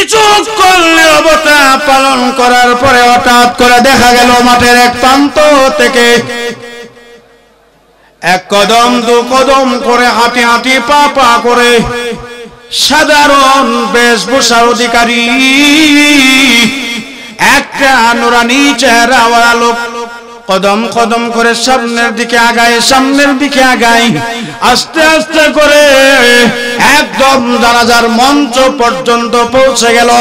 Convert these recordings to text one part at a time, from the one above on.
কিছুক্ষণ নীরবতা পালন করার পরে হঠাৎ করে দেখা গেল মাঠের এক প্রান্ত থেকে এক কদম দু কদম করে হাঁটি হাঁটি পা পা করে সাধারণ বেশভূষার অধিকারী একটা নুরানি চেহারাওয়ালা লোক কদম কদম করে সামনের দিকে আগায় আস্তে আস্তে করে একদম জানাজার মঞ্চ পর্যন্ত পৌঁছে গেল।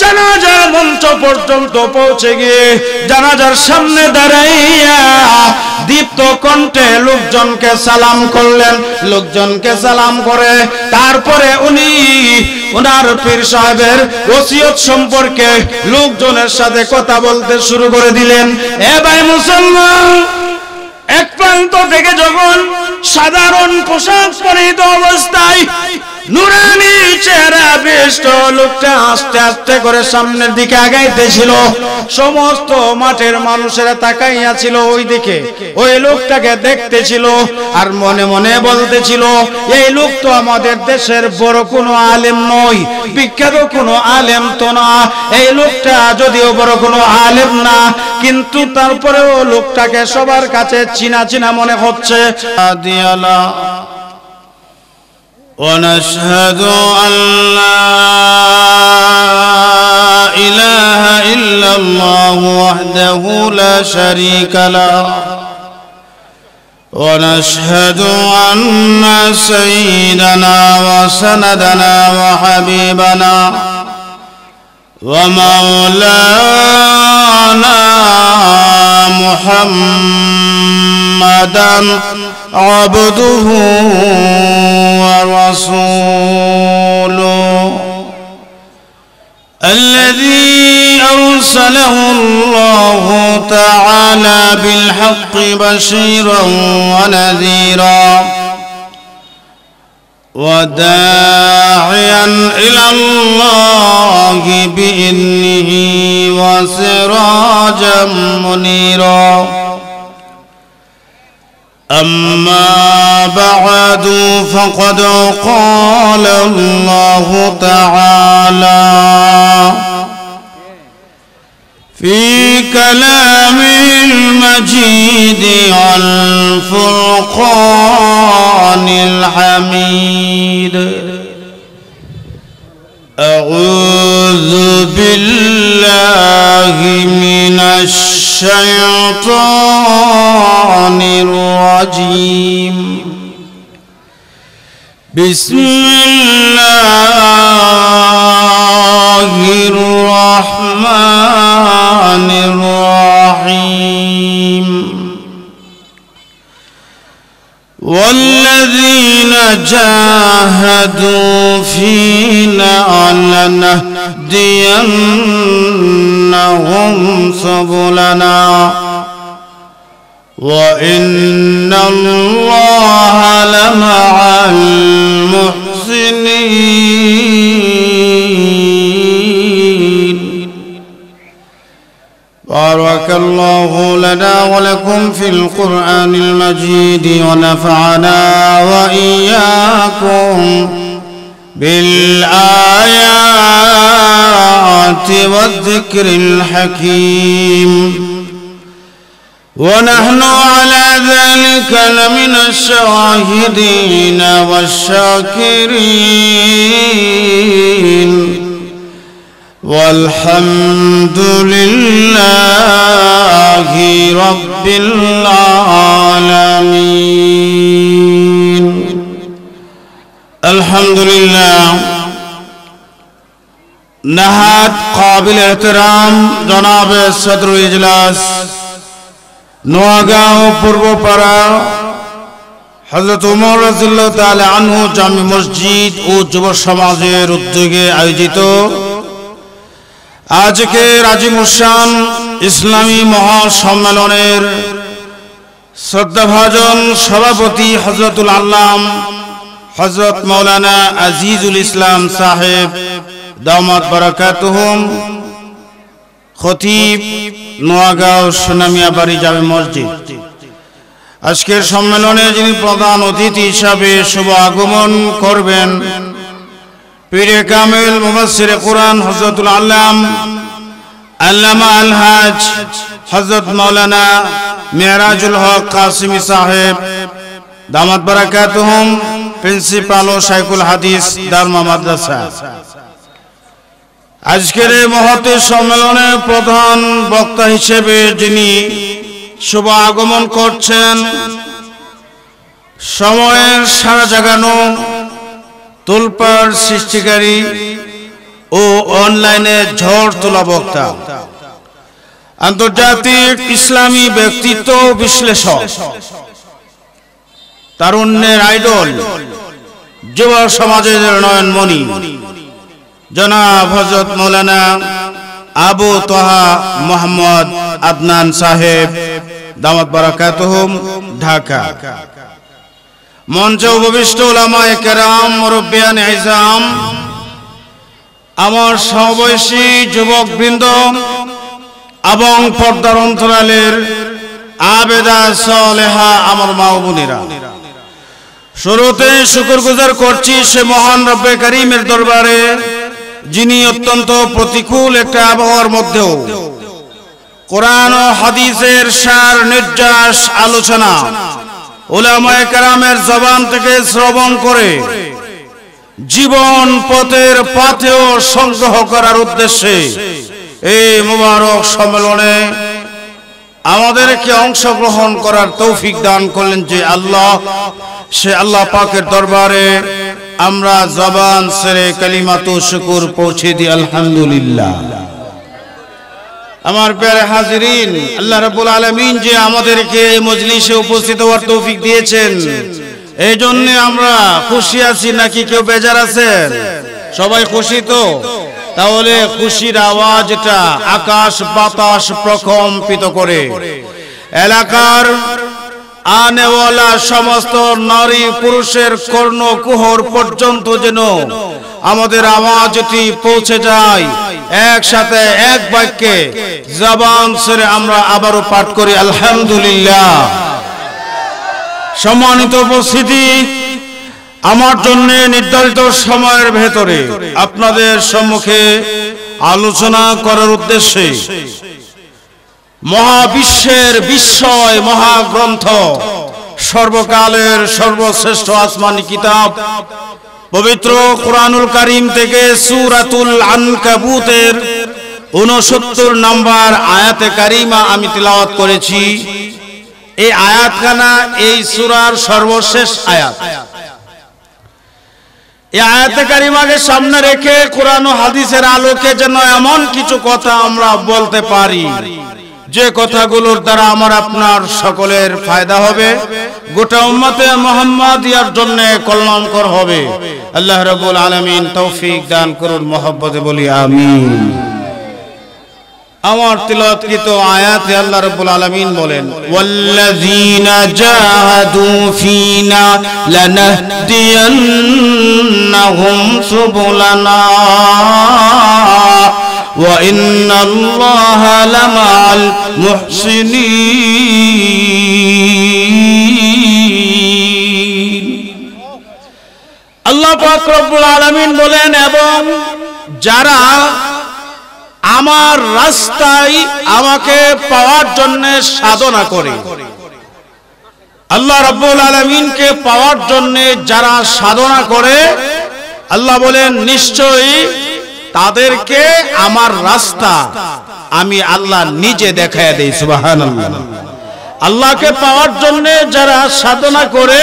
জানাজার মঞ্চ পর্যন্ত পৌঁছে গিয়ে জানাজার সামনে দাঁড়াইয়া দীপ্ত কণ্ঠে লোকজনকে সালাম করলেন। লোকজনকে সালাম করে তারপরে উনি ওনার পীর সাহেবের ওসিয়ত সম্পর্কে লোকজনের সাথে কথা বলতে শুরু করে দিলেন। এ ভাই মুসলমান, এক প্রান্ত থেকে যখন সাধারণ পোশাক পরিহিত অবস্থায় নুরানি চেহারা বিশিষ্ট লোকটা আস্তে আস্তে করে সামনের দিকে আগাইতেছিল, সমস্ত মাঠের মানুষেরা তাকাইয়া ছিল ওই দিকে, ওই লোকটাকে দেখতেছিল আর মনে মনে বলতেছিল এই লোক তো আমাদের দেশের বড় কোনো আলেম নয়, বিখ্যাত কোনো আলেম তো না, এই লোকটা যদিও বড় কোনো আলেম না কিন্তু তারপরেও লোকটাকে সবার কাছে চিনা চিনা মনে হচ্ছে। ونشهد أن لا إله إلا الله وحده لا شريك له ونشهد أن سيدنا وسندنا وحبيبنا ومولانا محمدا عبده ورسوله الذي أرسله الله تعالى بالحق بشيرا ونذيرا وداعيا إلى الله بإذنه وسراجا منيرا. أما بعد فقد قال الله تعالى في كلامه المجيد والفرقان الحميد: أعوذ بالله من الشيطان الرجيم. بسم الله الرحمن الرحيم. والذين جاهدوا فينا لنهدينهم سبلنا وإن الله لمع المحسنين. بارك الله لنا ولكم في القرآن المجيد ونفعنا وإياكم بالآيات والذكر الحكيم. ونحن على ذلك لمن الشاهدين والشاكرين والحمد لله رب العالمين. الحمد لله. نهاد قابل احترام جناب صدر اجلاس নোয়াগাঁও পূর্বপাড়া হযরত ওমর রাদিয়াল্লাহু তাআলা আনহু জামি মসজিদ ও যুব সমাজের উদ্যোগে আয়োজিত আজকে আজিমুশান ইসলামী মহাসম্মেলনের শ্রদ্ধাভাজন সভাপতি হযরতুল আল্লাম হযরত মাওলানা আজিজুল ইসলাম সাহেব দামাত বারাকাতুহুম, খতিব নোয়াগাঁও সোনামিয়া বাড়ি জামে মসজিদ, আজকের সম্মেলনে যিনি প্রধান অতিথি হিসাবে শুভ আগমন করবেন পীরে কামিল মুফাসসিরে কুরআন হযরতুল আল্লাম আল্লামা আল-হাজ হযরত মাওলানা মেরাজুল হক কাসিমি সাহেব দামাত বারাকাতুহুম, প্রিন্সিপাল ও শাইখুল হাদিস দারমা মাদ্রাসা। আজকের এই মহতী সম্মেলনে প্রধান বক্তা হিসেবে যিনি শুভ আগমন করছেন, সময়ের সারা জাগানো তোলপাড় সৃষ্টিকারী ও অনলাইনে ঝড় তোলা বক্তা, আন্তর্জাতিক ইসলামী ব্যক্তিত্ব বিশ্লেষক, তারুণ্যের আইডল, যুব সমাজের নয়নমণি জনাব হযরত মাওলানা আবু তোহা মোহাম্মদ আদনান সাহেব দামাত বারাকাতুহুম, ঢাকা। মঞ্চে উপবিষ্ট উলামায়ে কেরাম, মুরব্বিয়ান ইজাম, আমার সমবয়সী যুবকবৃন্দ এবং পর্দার অন্তরালের আবেদা সালেহা আমার মা ও বোনেরা, শুরুতে শুকরগুজার করছি সে মহান রব্বে কারীমের দরবারে, যিনি অত্যন্ত প্রতিকূল একটা আবহাওয়ার মধ্যেও কোরআন ও হাদিসের সার নির্যাস আলোচনা উলামায়ে কেরামের জবান থেকে শ্রবণ করে জীবন পথের পাথেয় সংগ্রহ করার উদ্দেশ্যে এই মুবারক সম্মেলনে আমাদেরকে অংশগ্রহণ করার তৌফিক দান করলেন যে আল্লাহ, সে আল্লাহ পাকের দরবারে আমরা জবান সেরে কালিমাতু শুকর পৌঁছে দিই আলহামদুলিল্লাহ। আমার প্যারে হাজিরিন, আল্লাহ রাব্বুল আলামিন যে আমাদেরকে এই মজলিসে উপস্থিত হওয়ার তৌফিক দিয়েছেন, এই জন্য আমরা খুশি আছি নাকি কেউ বেজার আছেন? সবাই খুশি তো? তাহলে খুশির আওয়াজটা আকাশ বাতাস প্রকম্পিত করে এলাকার আনেওয়ালা সমস্ত নারী পুরুষের কর্ণকুহর পর্যন্ত যেন আমাদের আওয়াজটি পৌঁছে যায়। একসাথে এক বাক্যে জবান ছেড়ে আমরা আবারও পাঠ করি আলহামদুলিল্লাহ। সম্মানিত উপস্থিতি, আমার জন্য নির্ধারিত সময়ের ভেতরে আপনাদের সম্মুখে আলোচনা করার উদ্দেশ্যে মহাবিশ্বের বিস্ময় মহাগ্রন্থ, সর্বকালের সর্বশ্রেষ্ঠ আসমানি কিতাব পবিত্র কুরআনুল কারীম থেকে সূরাতুল আনকাবুতের 69 নম্বর আয়াতে কারিমা আমি তিলাওয়াত করেছি। এই আয়াতখানা এই সূরার সর্বশেষ আয়াত। এই আয়াতে কারিমাকে সামনে রেখে কোরআন ও হাদিসের আলোকে যেন এমন কিছু কথা আমরা বলতে পারি যে কথাগুলোর দ্বারা আমার আপনার সকলের ফায়দা হবে, গোটা উম্মতে মুহাম্মাদিয়ার জন্য কল্যাণকর হবে। আল্লাহ রাব্বুল আলামিন তৌফিক দান করুন, মহব্বতে বলি আমিন। আমার তিলাওয়াতকৃত আয়াতে আল্লাহ রাব্বুল আলামিন বলেন, ওয়াল্লাযীনা জাহাদু ফীনা লানাহদিয়ান্নাহুম সুবুলানা ওয়া ইন্নাল্লাহা লামাআল মুহসিনিন। আল্লাহ পাক রব্বুল আলামিন বলেন, এবং যারা আমার রাস্তায় আমাকে পাওয়ার জন্য সাধনা করে, আল্লাহ রাব্বুল আলামিনকে পাওয়ার জন্য যারা সাধনা করে, আল্লাহ বলেন নিশ্চয়ই তাদেরকে আমার রাস্তা আমি আল্লাহ নিজে দেখায় দেই। সুবহানাল্লাহ। আল্লাহকে পাওয়ার জন্য যারা সাধনা করে,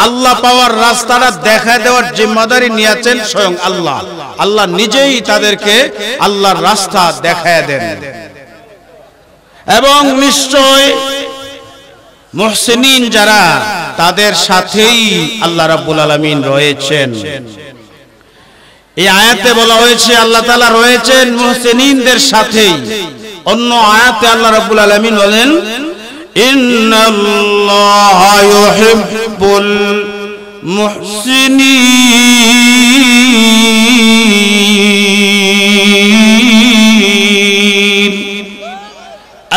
আল্লাহ পাওয়ার রাস্তাটা দেখায় দেওয়ার জিম্মাদারি নিয়েছেন স্বয়ং আল্লাহ। আল্লাহ নিজেই তাদেরকে আল্লাহর রাস্তা দেখায় দেন। এবং নিশ্চয় মুহসিনিন যারা, তাদের সাথেই আল্লাহ রাব্বুল আলামিন রয়েছেন। এই আয়াতে বলা হয়েছে আল্লাহ তাআলা রয়েছেন মুহসিনিনদের সাথেই। অন্য আয়াতে আল্লাহ রাব্বুল আলামিন বলেন, ইন্নাল্লাহা ইউহিব্বুল মুহসিনিন।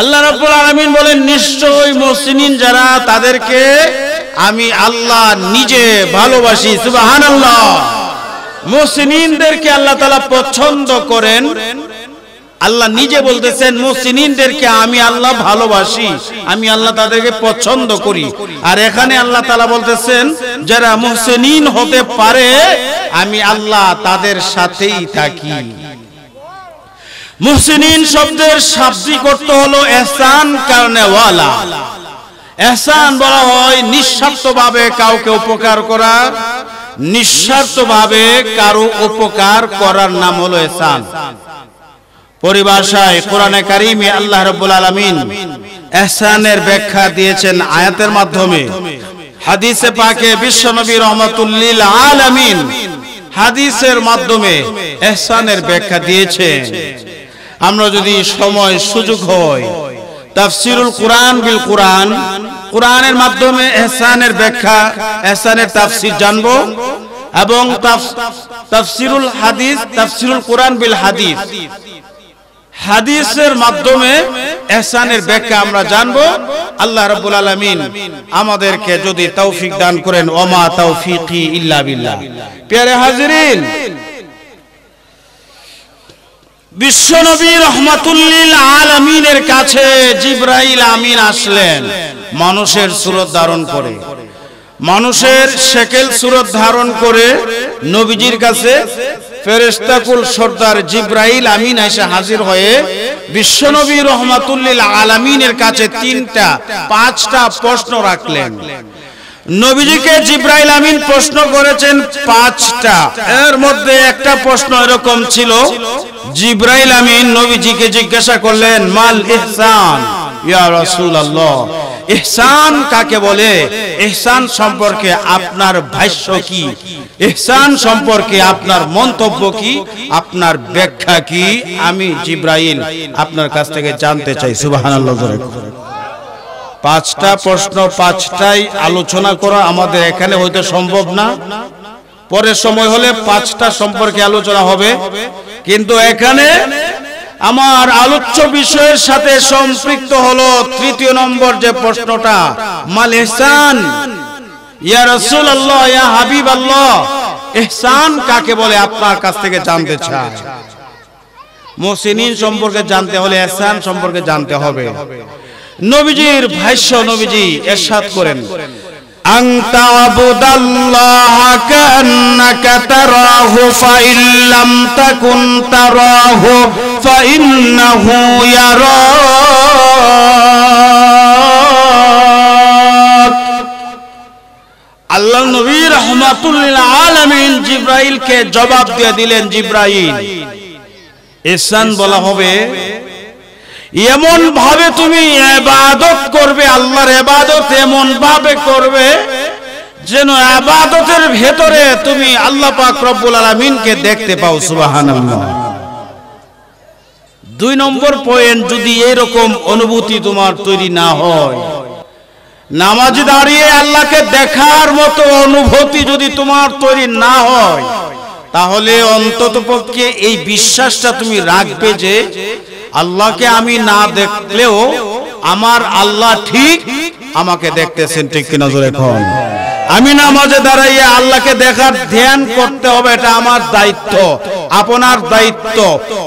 আল্লাহ রাব্বুল আলামিন বলেন নিশ্চয়ই মুহসিনিন যারা, তাদেরকে আমি আল্লাহ নিজে ভালোবাসি। সুবহানাল্লাহ। মুহসিনিনদেরকে আল্লাহ তাআলা পছন্দ করেন। আল্লাহ নিজে বলতেছেন মুহসিনিনদেরকে আমি আল্লাহ ভালোবাসি, আমি আল্লাহ তাদেরকে পছন্দ করি। আর এখানে আল্লাহ তাআলা বলতেছেন যারা মুহসিনিন হতে পারে আমি আল্লাহ তাদের সাথেই থাকি। মুহসিনিন শব্দের শাব্দিক অর্থ হলো ইহসান করনেওয়ালা। ইহসান বলা হয় নিঃস্বার্থভাবে কাউকে উপকার করা, নিঃস্বার্থভাবে কারো উপকার করার নাম হলো ইহসান। পরিভাষায় কোরআনে কারিমে আল্লাহ রাব্বুল আলামিন ইহসানের ব্যাখ্যা দিয়েছেন আয়াতের মাধ্যমে। হাদিসে পাকে বিশ্বনবী রাহমাতুল লিল আলামিন হাদিসের মাধ্যমে ইহসানের ব্যাখ্যা দিয়েছেন। আমরা যদি সময় সুযোগ হয় তাফসীরুল কুরআন বিল কুরআন, কুরআনের মাধ্যমে ইহসানের ব্যাখ্যা, ইহসানের তাফসীর জানবো এবং তাফসীরুল হাদিস, তাফসীরুল কুরআন বিল হাদিস, হাদিসের মাধ্যমে ইহসানের ব্যাখ্যা আমরা জানবো। আল্লাহ রাব্বুল আলামিন আমাদেরকে যদি তৌফিক দান করেন, ওমা তাওফীকি ইল্লা বিল্লাহ। প্রিয় হাজিরিন, বিশ্বনবী রাহমাতুল লিল আলামিনের কাছে জিবরাইল আমিন আসলেন মানুষের সুরত ধারণ করে, মানুষের শেকেল সুরত ধারণ করে নবীজির কাছে ফেরেশতাকুল সর্দার জিবরাইল আমিন এসে হাজির হয়ে বিশ্বনবী রাহমাতুল লিল আলামিনের কাছে 5টা প্রশ্ন রাখলেন। নবীজিকে জিবরাইল আমিন প্রশ্ন করেছেন 5টা। এর মধ্যে একটা প্রশ্ন এরকম ছিল, জিবরাইল আমিন নবীজিকে জিজ্ঞাসা করলেন মাল ইহসান ইয়া রাসূলুল্লাহ, ইহসান কাকে বলে? ইহসান সম্পর্কে আপনার ভাষ্য কি? ইহসান সম্পর্কে আপনার মন্তব্য কি? আপনার ব্যাখ্যা কি? আমি জিবরাইল আপনার কাছ থেকে জানতে চাই। সুবহানাল্লাহ। 5টা প্রশ্ন, 5টাই আলোচনা করা আমাদের এখানে হয়তো সম্ভব না, পরের সময় হলে 5টা সম্পর্কে আলোচনা হবে। কিন্তু এখানে আমার আলোচ্য বিষয়ের সাথে সম্পৃক্ত হলো 3য় নম্বর যে প্রশ্নটা, মাল ইহসান ইয়া রাসূলুল্লাহ ইয়া হাবিবাল্লাহ, ইহসান কাকে বলে আপনার কাছ থেকে জানতে চাই। মুহসিনিন সম্পর্কে জানতে হলে ইহসান সম্পর্কে জানতে হবে। নবীজির ভাষ্য, নবীজি ইরশাদ করেন আনতা আবুদাল্লাহ কান্নাকা তারাহু ফাইল্লাম তাকুন তারাহু ফাইন্নাহু ইয়ারাক। আল্লাহ নবী রাহমাতুল লিল আলামিন জিবরাইলকে জবাব দিয়ে দিলেন, জিবরাইল ইহসান বলা হবে এমন ভাবে তুমি ইবাদত করবে, আল্লাহর ইবাদত এমন ভাবে করবে যেন ইবাদতের ভেতরে তুমি আল্লাহ পাক রব্বুল আলামিনকে দেখতে পাও। সুবহানাল্লাহ। 2 নম্বর পয়েন্ট, যদি এরকম অনুভূতি তোমার তৈরি না হয়, নামাজে দাঁড়িয়ে আল্লাহকে দেখার মতো অনুভূতি যদি তোমার তৈরি না হয়, তাহলে অন্ততপক্ষে এই বিশ্বাসটা তুমি রাখবে যে আল্লাহকে আমি না দেখলেও আমার আল্লাহ ঠিক আমাকে দেখতেছেন। ঠিক কিনা জোরে কোন? আমি নামাজে দাঁড়াইয়া আল্লাহকে দেখার ধ্যান করতে হবে, এটা আমার দায়িত্ব, আপনার দায়িত্ব,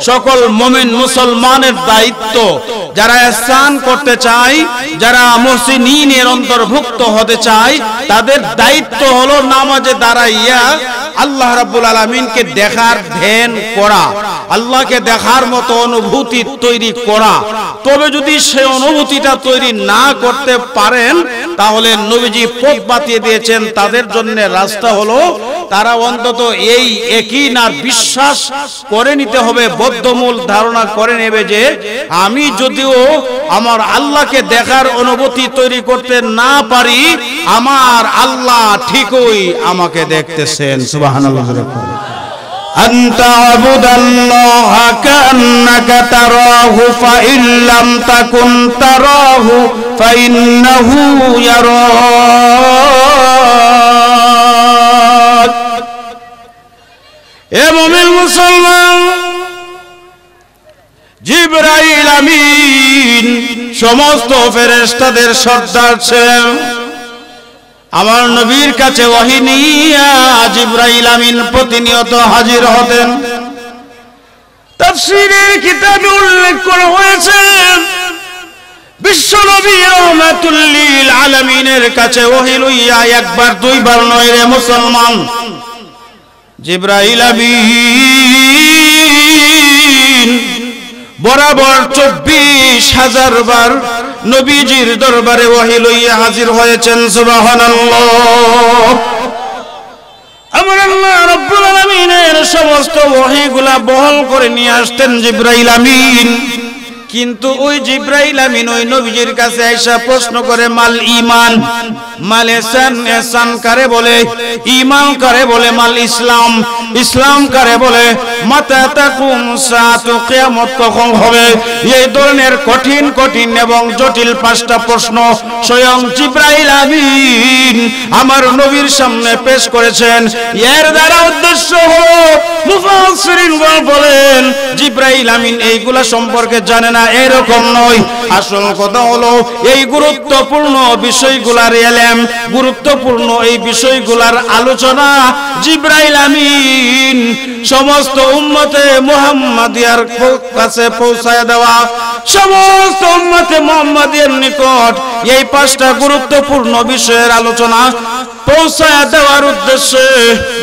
সকল মুমিন মুসলমানের দায়িত্ব। যারা ইহসান করতে চায়, যারা মুহসিনিনের অন্তর্ভুক্ত হতে চায়, তাদের দায়িত্ব হলো নামাজে দাঁড়াইয়া আল্লাহ রাব্বুল আলামিনকে দেখার ধ্যান করা, আল্লাহকে দেখার মতো অনুভূতি তৈরি করা। তবে যদি সেই অনুভূতিটা তৈরি না করতে পারেন, তাহলে নবীজি পথ বাতিয়ে দিয়েছেন তাদের জন্য রাস্তা হলো তারা অন্তত এই ইয়াকিন আর বিশ্বাস করে নিতে হবে, বদ্ধমূল ধারণা করে নেবে যে আমি যদিও আমার আল্লাহকে দেখার অনুভূতি তৈরি করতে না পারি, আমার আল্লাহ ঠিকই আমাকে দেখতেছেন। সুবহানাল্লাহ। আনতা আবুদাল্লাহ কান্নাকা তারাহু ফাইল্লাম তাকুন তারাহু ফাইন্নাহু ইয়ারাক। এ মুমিন মুসলমান, জিবরাইল আমিন সমস্ত ফেরেশতাদের সর্দার ছিলেন। আমার নবীর কাছে ওহী নিয়ে জিবরাইল আমিন প্রতিনিয়ত হাজির হতেন। তাফসীরের কিতাবে উল্লেখ করা হয়েছে বিশ্ব নবী রাহমাতুল লিল আলামিনের কাছে ওহী লইয়া একবার দুইবার নয় রে মুসলমান, জিবরাইল আমিন বরাবর 24,000 বার নবীজির দরবারে ওহী লইয়া হাজির হয়েছেন। সুবহানাল্লাহ। আমার আল্লাহ রাব্বুল আলামিনের সমস্ত ওহীগুলা বহন করে নিয়ে আসতেন জিবরাইল আমিন। কিন্তু ওই জিবরাইল আমিন ওই নবীজির কাছে আইসা প্রশ্ন করে, মাল ঈমান, মাল ইহসান, ইহসান কারে বলে, ঈমান কারে বলে, মাল ইসলাম, ইসলাম কারে বলে, মাতা তাকুম সাআতু, কিয়ামত কখন হবে? এই ধরনের কঠিন কঠিন এবং জটিল 5টা প্রশ্ন স্বয়ং জিবরাইল আমিন আমার নবীর সামনে পেশ করেছেন। এর দ্বারা উদ্দেশ্য হলো, মুফাসসিরিনগণ বলেন জিবরাইল আমিন এইগুলা সম্পর্কে জানে না এরকম নয়। আসল কথা হলো এই গুরুত্বপূর্ণ বিষয়গুলার এলেম, গুরুত্বপূর্ণ এই বিষয়গুলার আলোচনা জিবরাইল আমিন সমস্ত উম্মতে মুহাম্মাদিয়ার কাছে পৌঁছায় দেওয়া, সমস্ত উম্মতে মুহাম্মাদিয়ার নিকট এই 5টা গুরুত্বপূর্ণ বিষয়ের আলোচনা পৌঁছায় দেওয়ার উদ্দেশ্যে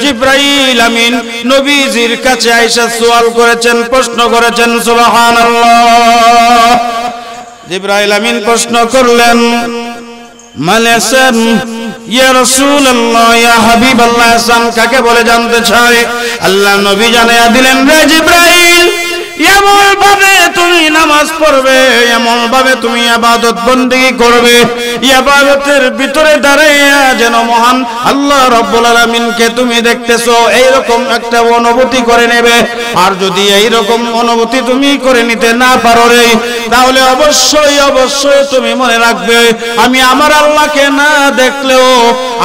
জিবরাইল আমিন নবীজির কাছে আয়েশা সওয়াল করেছেন, প্রশ্ন করেছেন। সুবহানাল্লাহ। জিবরাইল আমিন প্রশ্ন করলেন, মাল ইহসান ইয়া রাসূলুল্লাহ, ইয়া হাবিবাল্লাহ, ইহসান কাকে বলে জানতে চাই? আল্লাহ নবী জানায়া দিলেন, রে জিবরাইল, এমন ভাবে তুমি নামাজ পড়বে, এমন ভাবে তুমি ইবাদত বندگی করবে, ইবাদতের ভিতরে দাঁড়াইয়া যেন মহান আল্লাহ রাব্বুল আলামিনকে তুমি দেখতেছো এইরকম একটা অনুভূতি করে নেবে। আর যদি এইরকম অনুভূতি তুমি করে নিতে না পারো রে, তাহলে অবশ্যই অবশ্যই তুমি মনে রাখবে, আমি আমার আল্লাহকে না দেখলেও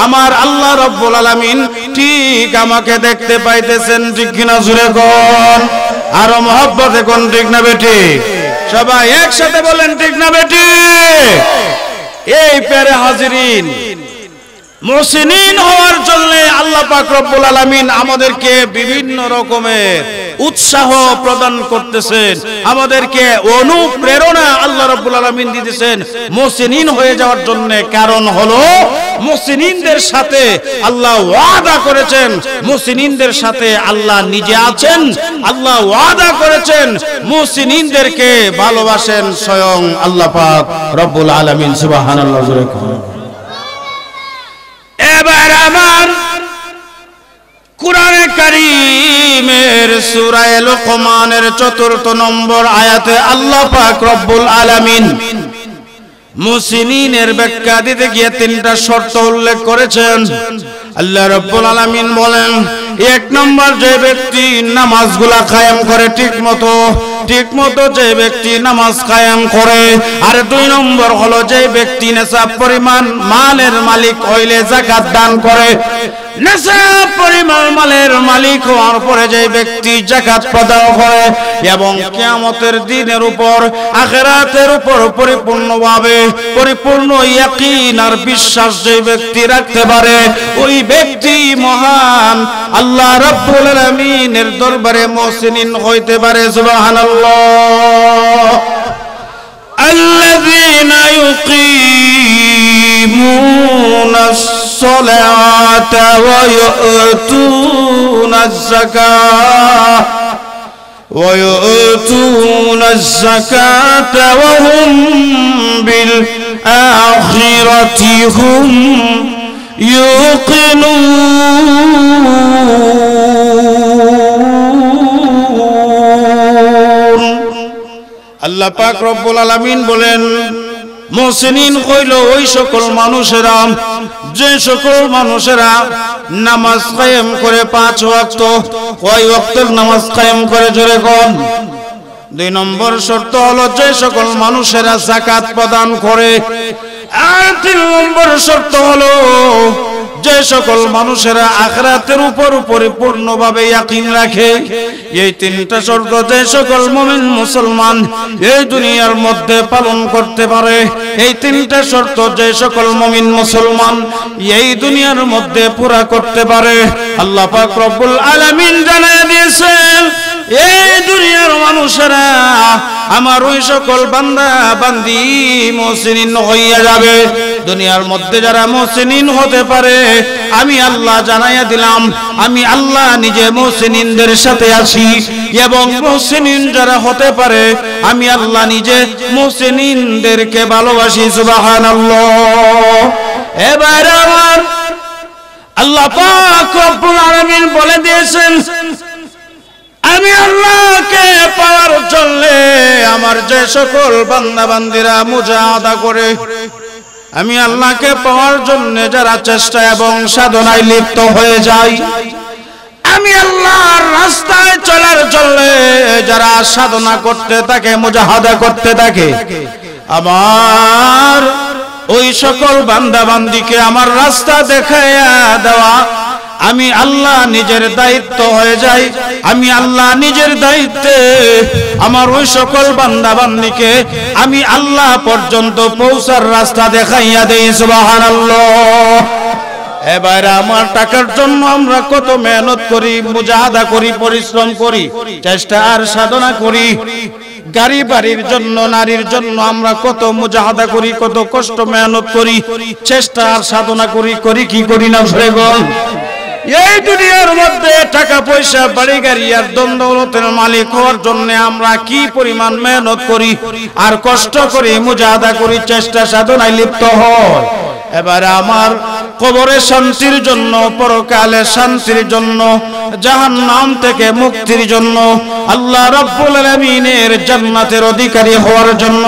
আমার আল্লাহ রাব্বুল আলামিন ঠিক আমাকে দেখতে পাইতেছেন। ঠিক কিনা জোরে কোন, আরো মহব্বতে কোন, ঠিক না বেটি? সবাই একসাথে বলেন ঠিক না বেটি? এই প্যারে হাজিরিন, মুহসিনিন হওয়ার জন্য আল্লাহ পাক রব্বুল আলামিন আমাদেরকে বিভিন্ন রকমের উৎসাহ প্রদান করতেছেন, আমাদেরকে অনুপ্রেরণা আল্লাহ রাব্বুল আলামিন দিতেছেন মুহসিনিন হয়ে যাওয়ার জন্য। কারণ হলো মুহসিনিনদের সাথে আল্লাহ ওয়াদা করেছেন, মুহসিনিনদের সাথে আল্লাহ নিজে আছেন, আল্লাহ ওয়াদা করেছেন মুহসিনিনদেরকে ভালোবাসেন স্বয়ং আল্লাহ পাক রব্বুল আলামিন। সুবহানাল্লাহ। এবার আমার কুরআনে কারীমের সূরা লুকমানের 4 নম্বর আয়াতে আল্লাহ পাক রব্বুল আলামিন মুহসিনিনের ব্যাখ্যা দিতে গিয়ে 3টা শর্ত উল্লেখ করেছেন। আল্লাহ রাব্বুল আলামিন বলেন, 1 নম্বর, যে ব্যক্তি নামাজগুলা কায়েম করে ঠিক মতো যে ব্যক্তি নামাজ কায়েম করে। আর 2 নম্বর হলো যে ব্যক্তি নিসাব পরিমাণ মালের মালিক হইলে যাকাত দান করে। নিসাব পরিমাণ মালের মালিক হওয়ার পরে যে ব্যক্তি যাকাত প্রদান করে এবং কিয়ামতের দিনের উপর, আখিরাতের উপর পরিপূর্ণভাবে পরিপূর্ণ ইয়াকিন আর বিশ্বাস যে ব্যক্তি রাখতে পারে, ওই ব্যক্তি মহান আল্লাহ রাব্বুল আলামিনের দরবারে মুহসিনিন হইতে পারে। সুবহানাল্লাহ। আল্লাযীনা ইউকিমুনাস সালাতা ওয়া ইউতুনাজ যাকাতা ওয়া হুম বিল আখিরাতি হুম ইউকিনুন। আল্লাহ পাক রব্বুল আলামিন বলেন, মুহসিনিন হইল ওই সকল মানুষেরা যে সকল মানুষেরা নামাজ কায়েম করে 5 ওয়াক্ত। কয় ওয়াক্তের নামাজ কায়েম করে জোরে কোন? 2 নম্বর শর্ত হলো যে সকল মানুষেরা যাকাত প্রদান করে। আর 3 নম্বর শর্ত হলো যে সকল মানুষেরা আখিরাতের উপর পরিপূর্ণভাবে ইয়াকিন রাখে, এই তিনটা শর্ত যে সকল মুমিন মুসলমান এই দুনিয়ার মধ্যে পালন করতে পারে, এই তিনটা শর্ত যে সকল মুমিন মুসলমান এই দুনিয়ার মধ্যে পুরা করতে পারে, আল্লাহ পাক রব্বুল আলামিন জানায় দিয়েছেন এই দুনিয়ার মানুষেরা আমার ওই সকল বান্দা বান্দি মুহসিনিন হইয়া যাবে। দুনিয়ার মধ্যে যারা মুহসিনিন হতে পারে আমি আল্লাহ জানাইয়া দিলাম আমি আল্লাহ নিজে মুহসিনিনদের সাথে আছি, এবং মুহসিনিন যারা হতে পারে আমি আল্লাহ নিজে মুহসিনিনদেরকে ভালোবাসি। সুবহানাল্লাহ। এবার আমার আল্লাহ পাক রব্বুল আলামিন বলে দিয়েছেন আমি আল্লাহকে পাওয়ার জন্য আমার যে সকল বান্দা বান্দিরা মুজাহাদা করে, আমি আল্লাহকে পাওয়ার জন্য যারা চেষ্টা এবং সাধনায় লিপ্ত হয়ে যায়, আমি আল্লাহর রাস্তায় চলার জন্য যারা সাধনা করতে থাকে মুজাহাদা করতে থাকে, আমার ওই সকল বান্দা বান্দিকে আমার রাস্তা দেখাইয়া দেওয়া আমি আল্লাহ নিজের দায়িত্ব হয়ে যাই। আমি আল্লাহ নিজের দায়িত্বে আমার ওই সকল বান্দা বান্দিকে আমি আল্লাহ পর্যন্ত পৌঁছার রাস্তা দেখাইয়া দেই। সুবহানাল্লাহ। এবার আমার টাকার জন্য আমরা কত মেহনত করি, মুজাহাদা করি, পরিশ্রম করি, চেষ্টা আর সাধনা করি। গাড়ি বাড়ির জন্য, নারীর জন্য আমরা কত মুজাহাদা করি, কত কষ্ট মেহনত করি, চেষ্টা আর সাধনা করি, করি কি করি না? বল এই দুনিয়ার মধ্যে টাকা পয়সা বাড়ি গাড়ি আর ধন দৌলতের মালিক হওয়ার জন্য আমরা কি পরিমাণ মেহনত করি আর কষ্ট করি, মুজাহাদা করি, চেষ্টা সাধনায় লিপ্ত হয়। এবার আমার কবরে শান্তির জন্য, পরকালে শান্তির জন্য, জাহান্নাম থেকে মুক্তির জন্য, আল্লাহ রাব্বুল আলামিনের জান্নাতের অধিকারী হওয়ার জন্য,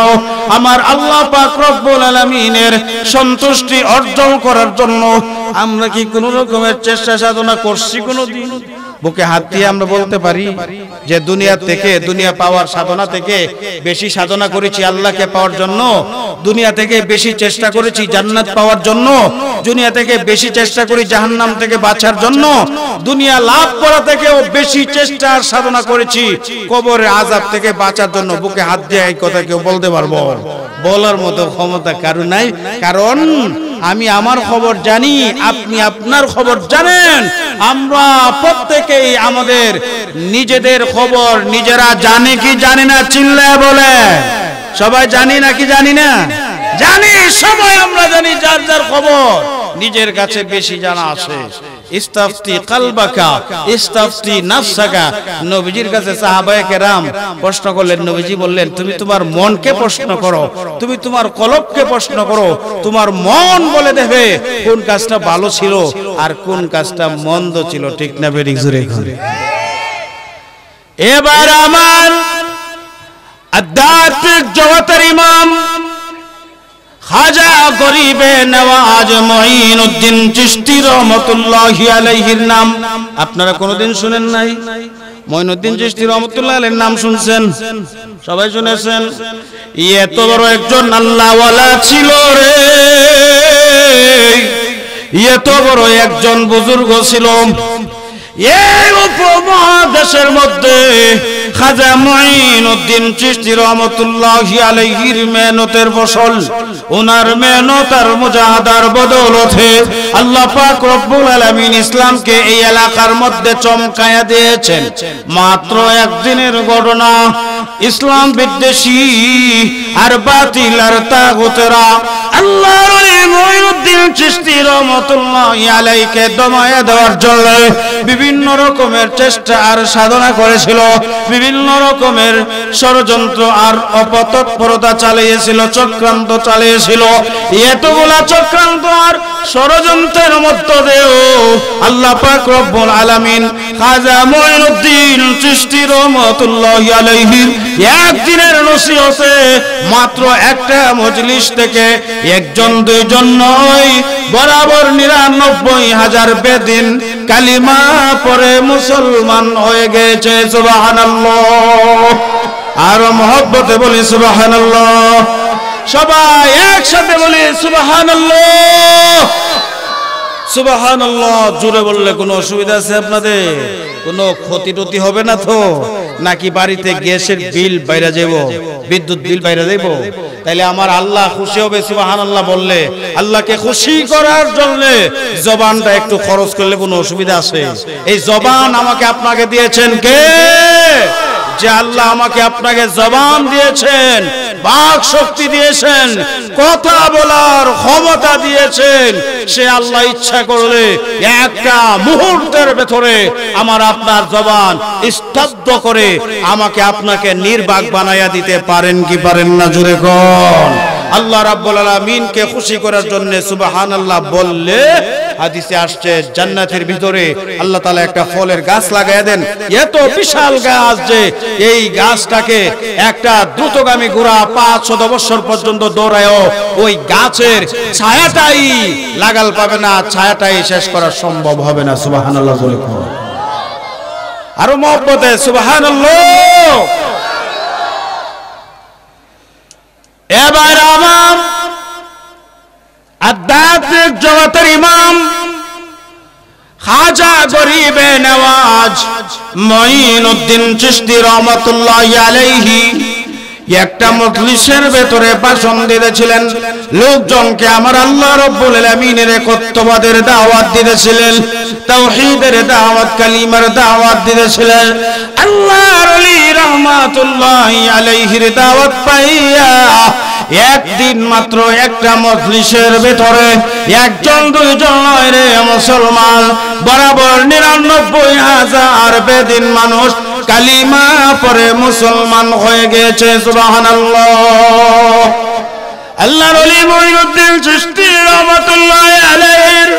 আমার আল্লাহ পাক রব্বুল আলামিনের সন্তুষ্টি অর্জন করার জন্য আমরা কি কোন রকমের চেষ্টা সাধনা করছি? কোনদিন বুকে হাত দিয়ে আমরা বলতে পারি যে দুনিয়া থেকে, দুনিয়া পাওয়ার সাধনা থেকে বেশি সাধনা করেছি আল্লাহকে পাওয়ার জন্য, দুনিয়া থেকে বেশি চেষ্টা করেছি জান্নাত পাওয়ার জন্য, দুনিয়া থেকে বেশি চেষ্টা করি জাহান্নাম থেকে বাঁচার জন্য, দুনিয়া লাভ করা থেকেও বেশি চেষ্টা আর সাধনা করেছি কবরের আযাব থেকে বাঁচার জন্য? বুকে হাত দিয়ে এই কথা কেউ বলতে পারবো? বলার মতো ক্ষমতা কারো নাই। কারণ আমি আমার খবর জানি, আপনি আপনার খবর জানেন, আমরা প্রত্যেকেই আমাদের নিজেদের খবর নিজেরা জানি কি জানি না? চিল্লায় বলে সবাই জানি নাকি জানি না? জানি, সবাই আমরা জানি যার যার খবর নিজের কাছে বেশি জানা আছে। ইস্তাফতি কালবাকা ইস্তাফতি নাফসাকা। নবীজির কাছে সাহাবায়ে কেরাম প্রশ্ন করলেন, নবীজি বললেন তুমি তোমার মনকে প্রশ্ন করো, তুমি তোমার কলবকে প্রশ্ন করো, তোমার মন বলে দেবে কোন কাজটা ভালো ছিল আর কোন কাজটা মন্দ ছিল। ঠিক না বেরিক জুরে? এবার আমার আধ্যাত্মিক জগতের ইমাম খাজা গরিবে নওয়াজ মুঈনুদ্দিন চিশতি রহমাতুল্লাহি আলাইহির নাম আপনারা কোনোদিন শুনেন নাই? মুঈনুদ্দিন চিশতি রহমাতুল্লাহি আলাইহির নাম শুনছেন? সবাই শুনেছেন? এত বড় একজন আল্লাহওয়ালা ছিল রে, এত বড় একজন বুজুর্গ ছিল। এই উপমহাদেশের মধ্যে খাজা মুঈনুদ্দিন চিশতি রহমাতুল্লাহি আলাইহির মেহনতের ফসল, ওনার মেহনত আর মুজাহাদার বদৌলতে আল্লাহ পাক রব্বুল আলামিন ইসলামকে এই এলাকার মধ্যে চমকায়া দিয়েছেন। মাত্র একদিনের ঘটনা, ইসলাম বিদ্বেষী আর বাতিল আর তাগুতেরা আল্লাহর ওলি মুঈনুদ্দিন চিশতি রহমাতুল্লাহি আলাইহিকে দমায়ে দেওয়ার জন্য বিভিন্ন রকমের চেষ্টা আর সাধনা করেছিল, বিভিন্ন রকমের ষড়যন্ত্র আর অপতৎপরতা চালিয়েছিল, চক্রান্ত চালিয়েছিল। এতগুলা চক্রান্ত আর ষড়যন্ত্রের মধ্য দিয়েও আল্লাহ পাক রব্বুল আলামিন খাজা মুঈনুদ্দিন চিশতি রহমাতুল্লাহি আলাইহির একদিনের নসিহতে মাত্র একটা মজলিস থেকে একজন দুইজন নয়, বরাবর ৯৯,০০০ বেদিন কালিমা পড়ে মুসলমান হয়ে গেছে। সুবহানাল্লাহ। আর মহব্বতে বলি সুবহানাল্লাহ। সবাই একসাথে বলি সুবহানাল্লাহ। সুবহানাল্লাহ। জোরে বললে কোনো অসুবিধা আছে আপনাদের? কোনো ক্ষতি টতি হবে না তো? নাকি বাড়িতে গ্যাসের বিল বাইরে যাব, বিদ্যুৎ বিল বাইরে যাব? তাইলে আমার আল্লাহ খুশি হবে সুবহানাল্লাহ বললে। আল্লাহকে খুশি করার জন্য জবানটা একটু খরচ করলে কোনো অসুবিধা আছে? এই জবান আমাকে আপনাকে দিয়েছেন কে? যে আল্লাহ আমাকে আপনাকে জবান দিয়েছেন, বাক শক্তি দিয়েছেন, কথা বলার ক্ষমতা দিয়েছেন, সে আল্লাহ ইচ্ছা করলে একটা মুহূর্তের ভেতরে আমার আপনার জবান স্তব্ধ করে আমাকে আপনাকে নির্বাক বানাইয়া দিতে পারেন কি পারেন না? জোরে কোন। আল্লাহ রাব্বুল আলামিনকে খুশি করার জন্য সুবহানাল্লাহ বললে হাদিসে আসছে জান্নাতের ভিতরে আল্লাহ তাআলা একটা ফলের গাছ লাগায়া দেন। এত বিশাল গাছ যে এই গাছটাকে একটা দ্রুতগামী ঘোড়া 500 বছর পর্যন্ত দৌড়ায়ও ওই গাছের ছায়াটাই লাগাল পাবে না, ছায়াটাই শেষ করা সম্ভব হবে না। সুবহানাল্লাহ বলে আরো মহব্বতে সুবহানাল্লাহ। এবার আমার আধ্যাত্মিক জগতের ইমাম খাজা গরিবে নওয়াজ মঈনুদ্দিন চিশতি রহমাতুল্লাহি আলাইহি একটা মজলিসের ভেতরে ভাষণ দিতেছিলেন। লোকজনকে আমার আল্লাহ রাব্বুল আলামিনের একত্ববাদের দাওয়াত দিতেছিলেন, তাওহীদের দাওয়াত, কালিমার দাওয়াত দিতেছিলেন। আল্লাহর ওলি রহমাতুল্লাহি আলাইহির দাওয়াত পাইয়া একদিন মাত্র একটা মজলিসের ভেতরে একজন দুইজন নয় রে মুসলমান, বরাবর 99,000 বেদিন মানুষ কালিমা পড়ে মুসলমান হয়ে গেছে। সুবহানাল্লাহ। আল্লাহর ওলি মঈনুদ্দিন চিশতি রহমাতুল্লাহি আলাইহির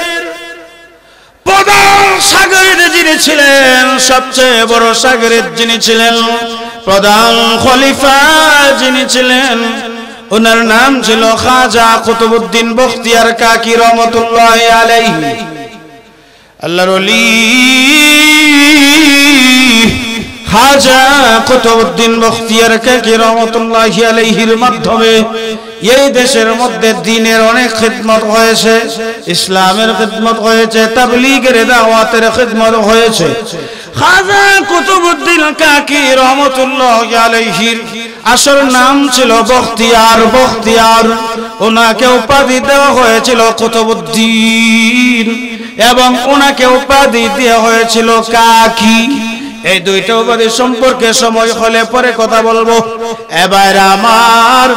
প্রধান শাগির্দ যিনি ছিলেন, সবচেয়ে বড় শাগির্দ যিনি ছিলেন, প্রধান খলিফা যিনি ছিলেন, ওনার নাম ছিল খাজা কুতুবউদ্দিন বখতিয়ার কাকি রহমাতুল্লাহি আলাইহি। আল্লাহর ওলি খাজা কুতুবউদ্দিন বখতিয়ার কাকি রহমাতুল্লাহি আলাইহির মাধ্যমে এই দেশের মধ্যে দ্বীনের অনেক খিদমত হয়েছে, ইসলামের খিদমত হয়েছে, তাবলীগের দাওয়াতের খিদমত হয়েছে। খাজা কুতুবউদ্দিন কাকি রহমাতুল্লাহি আলাইহির আসল নাম ছিল বখতিয়ার। বখতিয়ার ওনাকে উপাধি দেওয়া হয়েছিল কুতুবউদ্দিন এবং ওনাকে উপাধি দেওয়া হয়েছিল কাকি। এই দুইটা উপাধি সম্পর্কে সময় হলে পরে কথা বলবো। এবার আমার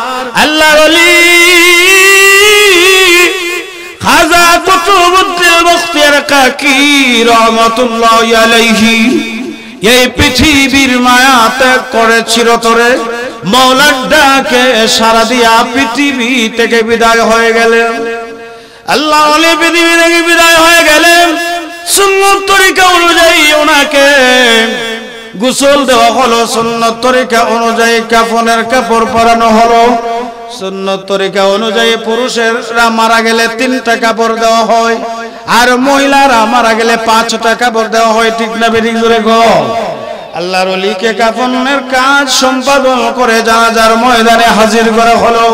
আল্লাহর ওলি খাজা কুতুবউদ্দিন বখতিয়ার কাকি রহমাতুল্লাহি আলাইহি এই পৃথিবীর মায়া ত্যাগ করে চিরতরে মওলার ডাকে সাড়া দিয়া পৃথিবী থেকে বিদায় হয়ে গেলেন। আল্লাহর ওলি পৃথিবী থেকে বিদায় হয়ে গেলেন। সুন্নত তরিকা অনুযায়ী ওনাকে গোসল দেওয়া হলো, সুন্নত তরিকা অনুযায়ী কাফনের কাপড় পরানো হলো। সুন্নত তরিকা অনুযায়ী পুরুষেরা মারা গেলে 3টা কাপড় দেওয়া হয়, আর মহিলারা মারা গেলে 5টা কাপড় দেওয়া হয়। ঠিক না বেরিয়ে জোরে গো। আল্লাহর ওলিকে কাফনের কাজ সম্পাদন করে জানাজার ময়দানে হাজির করা হলো।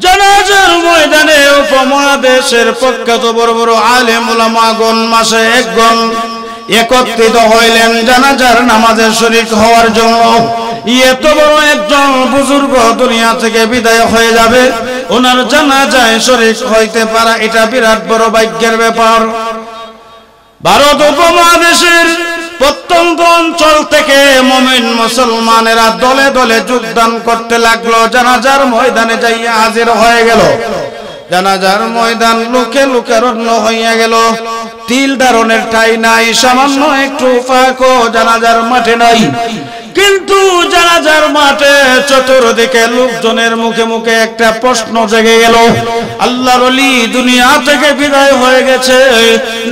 জানাজার ময়দানে উপমহাদেশের প্রখ্যাত বড় বড় আলেম উলামাগণ মাসে একগণ একত্রিত হইলেন জানাজার নামাজে শরীক হওয়ার জন্য। এত বড় একজন বুজুর্গ দুনিয়া থেকে বিদায় হয়ে যাবে, ওনার জানাজায় শরীক হইতে পারা এটা বিরাট বড় ভাগ্যের ব্যাপার। ভারত উপমহাদেশের প্রত্যন্ত অঞ্চল থেকে মুমিন মুসলমানেরা দলে দলে যোগদান করতে লাগলো। জানাজার ময়দানে যাইয়া হাজির হয়ে গেল। জানাজার ময়দান লোকে লোকে রত্ন হইয়া গেল। তিল ধারণের ঠাঁই নাই, সামান্য একটু ফাঁকও জানাজার মাঠে নাই। কিন্তু জানাজার মাঠে চতুর্দিকে লোকজনের মুখে মুখে একটা প্রশ্ন জেগে গেল, আল্লাহর ওলি দুনিয়া থেকে বিদায় হয়ে গেছে,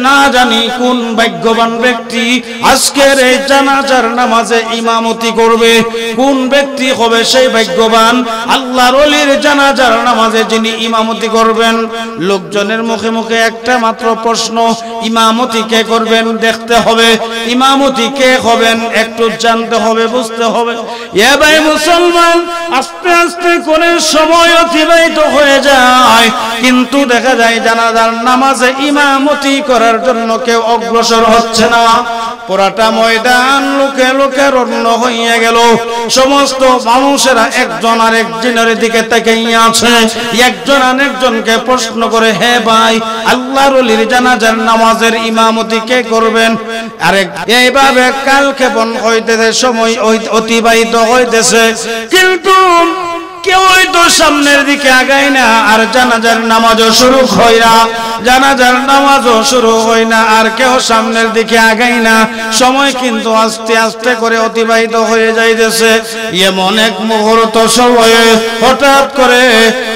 না জানি কোন ভাগ্যবান ব্যক্তি আজকের এই জানাজার নামাজে ইমামতি করবে। কোন ব্যক্তি হবে সেই ভাগ্যবান আল্লাহর ওলির জানাজার নামাজে যিনি ইমামতি করবেন? লোকজনের মুখে মুখে একটা মাত্র প্রশ্ন, ইমামতি কে করবেন দেখতে হবে, ইমামতি কে হবেন একটু জানতে হবে, বুঝতে হবে। এ ভাই মুসলমান, আস্তে আস্তে করে সময় অতিবাহিত হয়ে যায়, কিন্তু দেখা যায় জানাজার নামাজে ইমামতি করার জন্য কেউ অগ্রসর হচ্ছে না। পুরাটা ময়দান লোকে লোকে রণ্য হইয়া গেল। সমস্ত মানুষেরা একজন আরেকজনের দিকে তাকিয়ে আছে, একজন আরেকজনকে প্রশ্ন করে, হে ভাই, আল্লাহর ওলির জানাজার নামাজের ইমামতি কে করবেন? আরেক এইভাবে কালক্ষেপণ হইতেছে, সময় অতিবাহিত হইতেছে, কিন্তু কেউ তো সামনের দিকে আগায় না, আর জানাজার নামাজও শুরু হয় না, জানাজার নামাজও শুরু হয় না, আর কেউ সামনের দিকে আগায় না। সময় কিন্তু আস্তে আস্তে করে অতিবাহিত হয়ে যাইতেছে। এমন এক মুহূর্ত সময়ে হঠাৎ করে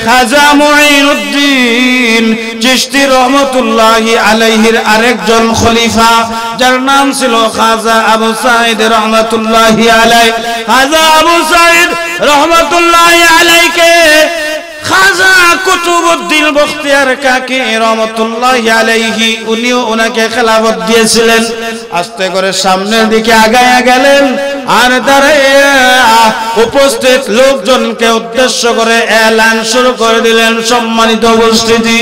খাজা মুঈনুদ্দিন চিশতি রহমতুল্লাহি আলাইহির আরেকজন খলিফা, যার নাম ছিল খাজা আবু সাঈদ রহমতুল্লাহি আলাইহি, খাজা আবু সাঈদ রহমতুল্লাহি আলাইকে খাজা কুতুবউদ্দিন বখতিয়ার কাকি রহমতুল্লাহি আলাইহি উনিও ওনাকে খেলাফত দিয়েছিলেন। আস্তে করে সামনের দিকে আগায়া গেলেন, আর দাঁড়িয়ে উপস্থিত লোকজনকে উদ্দেশ্য করে এলান শুরু করে দিলেন, সম্মানিত উপস্থিতি,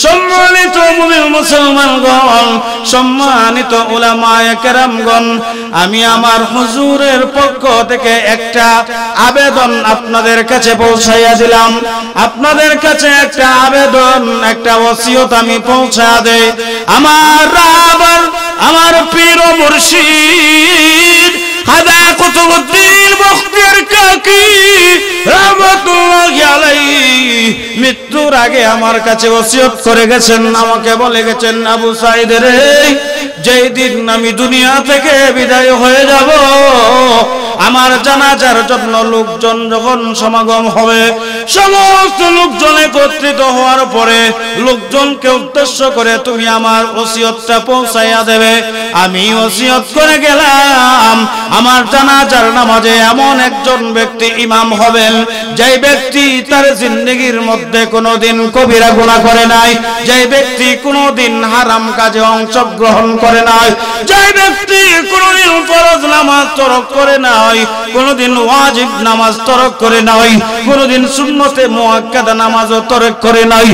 সম্মানিত মুমিন মুসলমানগণ, সম্মানিত উলামায়ে কেরামগণ, আমি আমার হুজুরের পক্ষ থেকে একটা আবেদন আপনাদের কাছে পৌঁছাইয়া দিলাম। আপনাদের কাছে একটা আবেদন, একটা ওসিয়ত আমি পৌঁছা দেই। আমার পীর ও মুর্শিদ খাজা কুতুবউদ্দিন বখতিয়ার কাকি রহমতুল্লাহি আলাইহি মৃত্যুর আগে আমার কাছে ওসিয়ত করে গেছেন, আমাকে বলে গেছেন, আবু সাঈদ রে, যেই দিন আমি দুনিয়া থেকে বিদায় হয়ে যাব, আমার জানাজার জন্য লোকজন যখন সমাগম হবে, সমস্ত লোকজন একত্রিত হওয়ার পরে লোকজনকে উদ্দেশ্য করে তুমি আমার ওসিয়তটা পৌঁছাইয়া দেবে। আমি ওসিয়ত করে গেলাম, আমার জানাজার নামাজে এমন একজন ব্যক্তি ইমাম হবেন, যেই ব্যক্তি তার জিন্দেগির মধ্যে কোনোদিন কবিরা গুনাহ করে নাই, যেই ব্যক্তি কোনোদিন হারাম কাজে অংশগ্রহণ করে নাই, যেই ব্যক্তি কোনোদিন ফরজ নামাজ তরক করে নাই, কোনোদিন ওয়াজিব নামাজ তরক করে নাই, কোনোদিন সুন্নতে মুআক্কাদা নামাজও তরক করে নাই,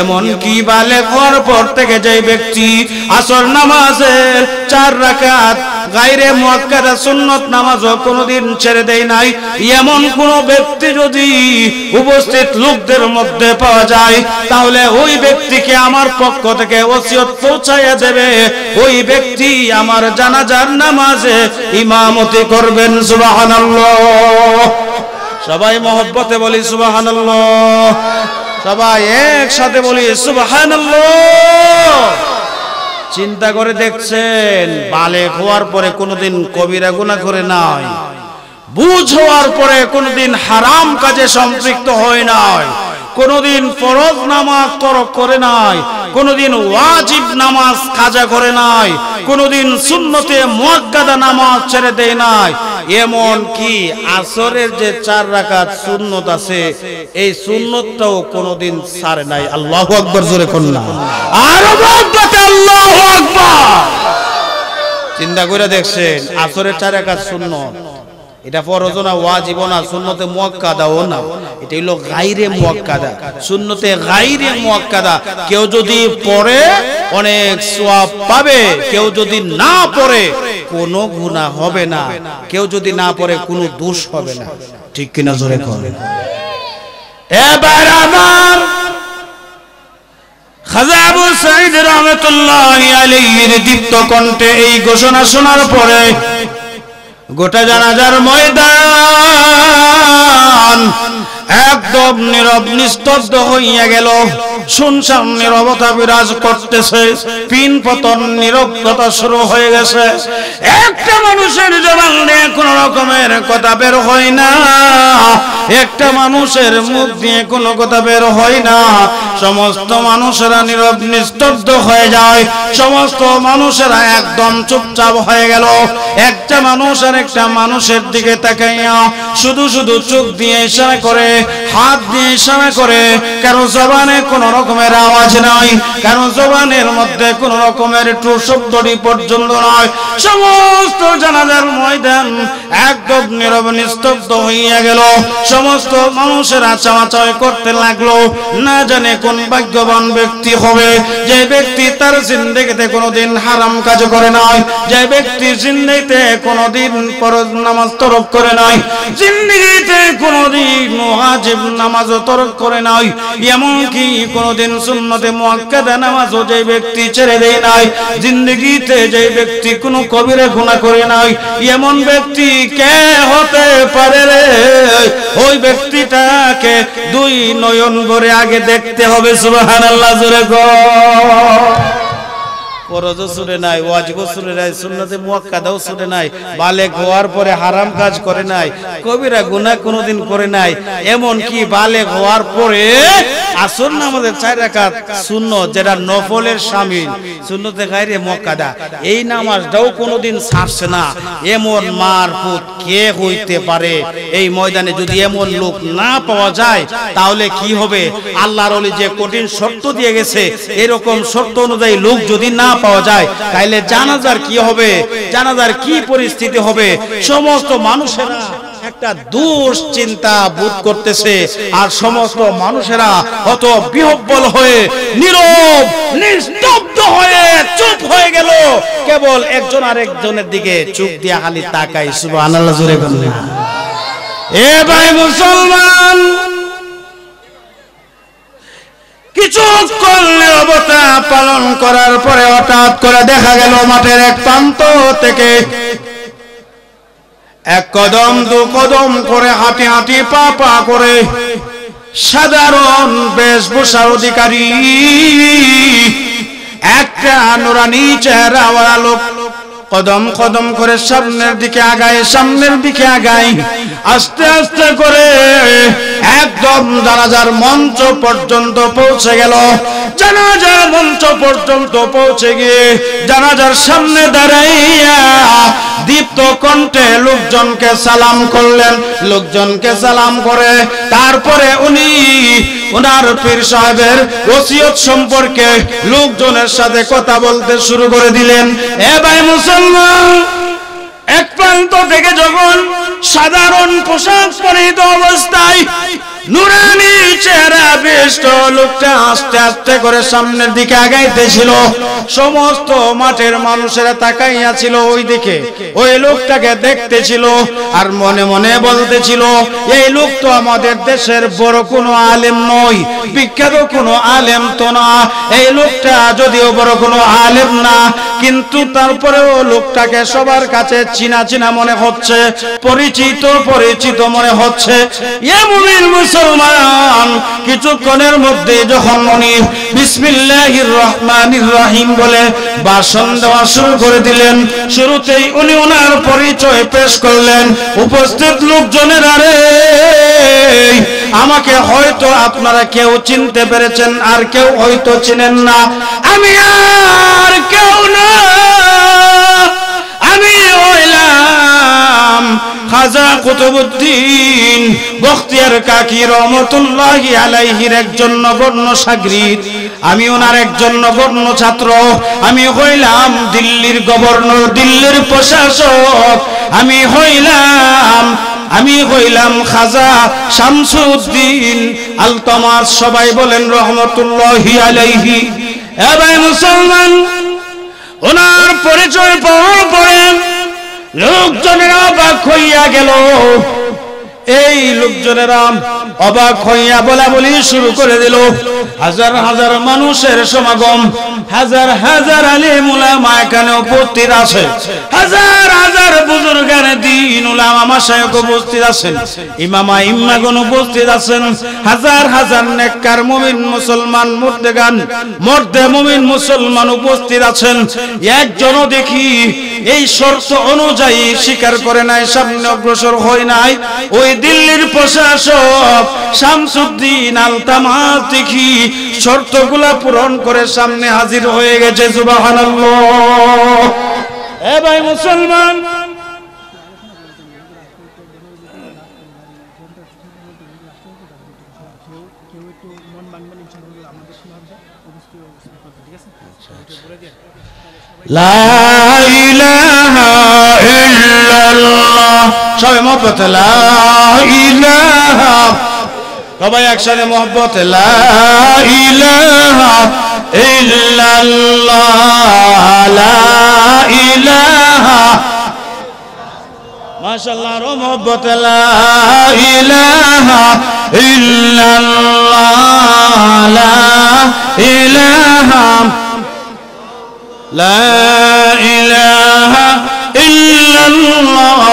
এমন কি বালেগ হওয়ার পর থেকে যেই ব্যক্তি আসর নামাজের 4 রাকাত গায়রে মুআক্কাদা সুন্নত নামাজও কোনোদিন ছেড়ে দেয় নাই, এমন কোন ব্যক্তি যদি উপস্থিত লোকদের মধ্যে পাওয়া যায়, তাহলে ওই ব্যক্তিকে আমার পক্ষ থেকে ওসিয়ত পৌঁছাইয়া দেবে, ওই ব্যক্তি আমার জানাজার নামাজে ইমামতি করবেন। সুবহানাল্লাহ, সবাই মহব্বতে বলি সুবহানাল্লাহ, সবাই একসাথে বলি সুবহানাল্লাহ। চিন্তা করে দেখছেন, বালেগ হওয়ার পরে কোনোদিন কবিরা গুনাহ করে নাই, বুঝ হওয়ার পরে কোনোদিন হারাম কাজে সম্পৃক্ত হয় নাই, কোনোদিন ফরজ নামাজ তরক করে নাই, কোনোদিন ওয়াজিব নামাজ কাজা করে নাই, কোনোদিন সুন্নতে মুআক্কাদা নামাজ ছেড়ে দেয় নাই, এমন কি আসরের যে 4 রাকাত সুন্নত আছে, এই সুন্নতটাও কোনোদিন ছাড়ে নাই। আল্লাহু আকবার, জোরে কোন না, আর মহব্বতে আল্লাহু আকবার। চিন্তা করে দেখছেন, আসরের 4 রাকাত সুন্নত, এটা ফরজ না, ওয়াজিব না, সুন্নতে মুআক্কাদাও না, এটা হলো গায়রে মুআক্কাদা। সুন্নতে গায়রে মুআক্কাদা কেউ যদি পড়ে অনেক সওয়াব পাবে, কেউ যদি না পড়ে কোনো গুনাহ হবে না, কেউ যদি না পড়ে কোনো দোষ হবে না। ঠিক কিনা জোরে করেন। এবার আমার খাজা আবু সাঈদ রহমাতুল্লাহি আলাইহির দীপ্ত কণ্ঠে এই ঘোষণা শোনার পরে গোটা জানাজার ময়দান একদম নীরব নিস্তব্ধ হইয়া গেল। শুনশান নীরবতা বিরাজ করতেছে, পিন পতন নীরবতা শুরু হয়ে গেছে। একটা মানুষের জবান দিয়ে কোন রকমের কথা বের হয় না। একটা মানুষের মুখ দিয়ে কোনো কথা বের হয় না, সমস্ত মানুষেরা নীরব নিস্তব্ধ হয়ে যায়, সমস্ত মানুষেরা একদম চুপচাপ হয়ে গেল। একটা মানুষ আর একটা মানুষের দিকে তাকাইয়া শুধু শুধু চোখ দিয়ে ইশারা করে, হাত দিয়ে ইশারা করে, কারো জবানে কোনো রকমের আওয়াজ নাই, কারো জবানের মধ্যে কোনো রকমের একটু শব্দটি পর্যন্ত নয়। সমস্ত জানাজার ময়দান একদম নীরব নিস্তব্ধ হইয়া গেল। সমস্ত মানুষেরা চাওয়াচাওয়ি করতে লাগলো, না জানে কোন ভাগ্যবান ব্যক্তি হবে যে ব্যক্তি তার জিন্দেগিতে কোনোদিন হারাম কাজ করে নাই, যে ব্যক্তি জিন্দেগিতে কোনোদিন ফরজ নামাজ তরক করে নাই, জিন্দেগিতে কোনোদিন ওয়াজিব নামাজ তরক করে নাই, এমনকি কোনোদিন সুন্নতে মুআক্কাদা নামাজও যে ব্যক্তি ছেড়ে দেয় নাই, জিন্দেগিতে যে ব্যক্তি কোনো কবিরা গুনাহ করে নাই, এমন ব্যক্তি কে হতে পারে রে? ওই ব্যক্তিটাকে দুই নয়ন ভরে আগে দেখতে হবে। সুবহানাল্লাহ, জোরে গো। ফরজও ছুটে নাই, ওয়াজিবও ছুটে নাই, সুন্নতে মুআক্কাদাও ছুটে নাই, বালেগ হওয়ার পরে হারাম কাজ করে নাই, কবিরা গুনাহ কোনোদিন করে নাই, এমন কি বালেগ হওয়ার পরে আসর নামাজের 4 রাকাত সুন্নত যেটা নফলের শামিল, সুন্নতে গায়রে মুআক্কাদা, এই নামাজটাও কোনোদিন ছাড়ছে না। এমন মারফুত কে হইতে পারে? এই ময়দানে যদি এমন লোক না পাওয়া যায় তাহলে কি হবে? আল্লাহর ওলি যে কঠিন শর্ত দিয়ে গেছে, এরকম শর্ত অনুযায়ী লোক যদি না পাওয়া যায় তাহলে জানাজার কি হবে? জানাজার কি পরিস্থিতি হবে? সমস্ত মানুষেরা একটা দুশ্চিন্তা বোধ করতেছে, আর সমস্ত মানুষেরা অত বিহ্বল হয়ে নীরব নিস্তব্ধ হয়ে চুপ হয়ে গেল, কেবল একজন আরেকজনের দিকে চোখ দিয়ে খালি তাকাই। সুবহানাল্লাহ, জোরে বলুন। এ ভাই মুসলমান, কিছুক্ষণ নীরবতা পালন করার পরে হঠাৎ করে দেখা গেল মাঠের এক প্রান্ত থেকে এক কদম দু কদম করে হাঁটি হাঁটি পা পা করে সাধারণ বেশভূষার অধিকারী একটা নুরানি চেহারাওয়ালা লোক কদম কদম করে সামনের দিকে আগায়, সামনের দিকে আগায়, আস্তে আস্তে করে একদম জানাজার মঞ্চ পর্যন্ত পৌঁছে গেল। জানাজার মঞ্চ পর্যন্ত পৌঁছে গিয়ে জানাজার সামনে দাঁড়াইয়া দীপ্ত কণ্ঠে লোকজনকে সালাম করলেন। লোকজনকে সালাম করে তারপরে উনি ওনার পীর সাহেবের ওসিয়ত সম্পর্কে লোকজনের সাথে কথা বলতে শুরু করে দিলেন। এ ভাই মুসলমান, এক প্রান্ত থেকে যখন সাধারণ পোশাক পরিহিত অবস্থায় নুরানি চেহারা বিশিষ্ট লোকটা আস্তে আস্তে করে সামনের দিকে আগাইতেছিল, সমস্ত মাঠের মানুষেরা তাকাইয়া ছিল ওই দিকে, ওই লোকটাকে দেখতেছিল আর মনে মনে বলতেছিল, এই লোক তো আমাদের দেশের বড় কোনো আলেম নয়, বিখ্যাত কোনো আলেম তো না, এই লোকটা যদিও বড় কোনো আলেম না, কিন্তু তারপরেও লোকটাকে সবার কাছে চিনা চিনা মনে হচ্ছে, পরিচিত পরিচিত মনে হচ্ছে। এ মুমিন মুসলমান, কিছুক্ষণের মধ্যে যখন উনি বিসমিল্লাহির রহমানির রহিম বলে ভাষণ দেওয়া শুরু করে দিলেন, শুরুতেই উনি ওনার পরিচয় পেশ করলেন। উপস্থিত লোকজনের, আরে আমাকে হয়তো আপনারা কেউ চিনতে পেরেছেন, আর কেউ হয়তো চিনেন না, আমি আর কেউ না, আমি হইলাম খাজা কুতুবউদ্দিন বখতিয়ার কাকি রহমতুল্লাহি আলাইহির একজন নগণ্য শাগরিদ, আমি ওনার একজন নগণ্য ছাত্র, আমি হইলাম দিল্লির গভর্নর, দিল্লির প্রশাসক, আমি হইলাম খাজা শামসুদ্দিন আলতামাস, সবাই বলেন রহমতুল্লাহি আলাইহি। এ ভাই মুসলমান, ওনার পরিচয় পাওয়ার পরে লোকজনেরা অবাক হইয়া গেল। এই লোকজনেরা অবাক হইয়া বলা বলি শুরু করে দিল। হাজার হাজার মানুষের সমাগম, হাজার হাজার আলেম উলামা এখানে উপস্থিত আছে, হাজার হাজার বুজুর্গান দ্বীন উলামা মাশায়েখ উপস্থিত আছেন, ইমামা ইম্মাগণ উপস্থিত আছেন, হাজার হাজার নেককার মুমিন মুসলমান মুর্দেগান মর্দে মুমিন মুসলমান উপস্থিত আছেন। একজনও দেখি এই শর্ত অনুযায়ী স্বীকার করে নাই, সামনে অগ্রসর হয় নাই, ওই দিল্লির প্রশাসক শামসুদ্দিন আলতামাস দেখি শর্তগুলা পূরণ করে সামনে হাজির হয়ে গেছে। সুবহানাল্লাহ। এ ভাই মুসলমান, লা ইলাহা ইল্লাল্লাহ, সবাই মহব্বত লা ইলাহা, সবাই একসাথে মহব্বত লা ইলাহা ইল্লাল্লাহ, লা ইলাহা, মাশাআল্লাহ, রো মহব্বত লা ইলাহা ইল্লাল্লাহ, লা ইলাহা, লা ইলাহা ইল্লাল্লাহ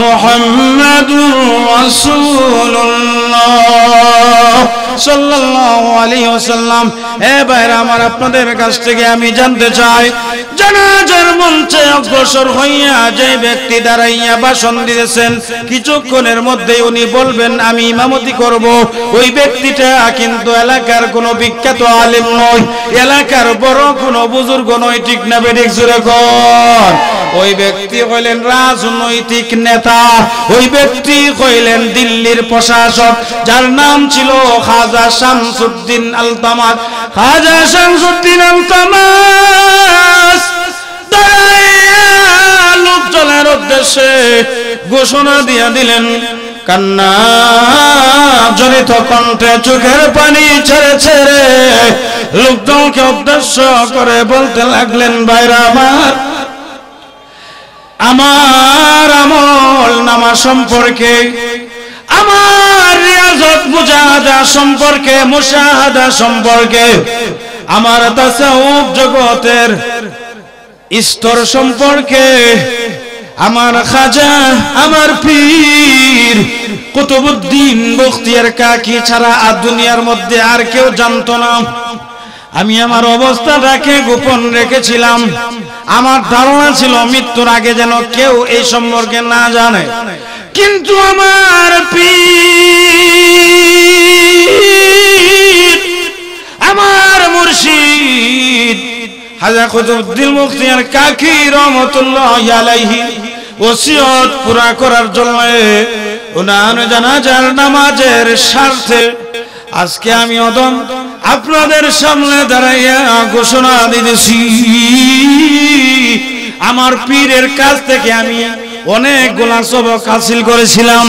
মুহাম্মাদুর রাসূলুল্লাহ সাল্লাল্লাহু আলাইহি ওয়াসাল্লাম। এ ভাইরা আমার, আপনাদের কাছ থেকে আমি জানতে চাই, জানাজার মঞ্চে অগ্রসর হইয়া যে ব্যক্তি দাঁড়াইয়া ভাষণ দিতেছেন, কিছুক্ষণের মধ্যে উনি বলবেন আমি ইমামতি করব। ওই ব্যক্তিটা কিন্তু এলাকার কোনো বিখ্যাত আলেম নয়, এলাকার বড় কোনো বুজুর্গ নয়, ঠিক না বেঠিক? জোরে কর। ওই ব্যক্তি হইলেন রাজনৈতিক নেতা, ওই ব্যক্তি হইলেন দিল্লির প্রশাসক, যার নাম ছিল খাজা শামসুদ্দিন আলতামাস। খাজা শামসুদ্দিন আলতামাস লোকজনের উদ্দেশ্যে ঘোষণা দিয়া দিলেন, কান্না জড়িত কণ্ঠে চোখের পানি ছেড়ে ছেড়ে লোকজনকে উদ্দেশ্য করে বলতে লাগলেন, ভাইরা আমার, আমার আমল নামা সম্পর্কে, আমার রিয়াজত মুজাহাদা সম্পর্কে, মুশাহাদা সম্পর্কে, আমার তাসাউফ জগতের স্তর সম্পর্কে আমার খাজা, আমার পীর কুতুবউদ্দিন বখতিয়ার কাকি ছাড়া আর দুনিয়ার মধ্যে আর কেউ জানতো না। আমি আমার অবস্থাটাকে গোপন রেখেছিলাম। আমার ধারণা ছিল মৃত্যুর আগে যেন কেউ এই সম্পর্কে না জানে। কিন্তু আমার পীর, আমার মুর্শিদ খাজা কুতুবউদ্দিন বখতিয়ার কাকি রহমাতুল্লাহি আলাইহি ওসিয়ত পুরা করার জন্য উনার জানাজার নামাজের স্বার্থে আজকে আমি অদম আপনাদের সামনে দাঁড়াইয়া ঘোষণা দিতেছি, আমার পীরের কাছ থেকে আমি অনেকগুলা সবক হাসিল করেছিলাম।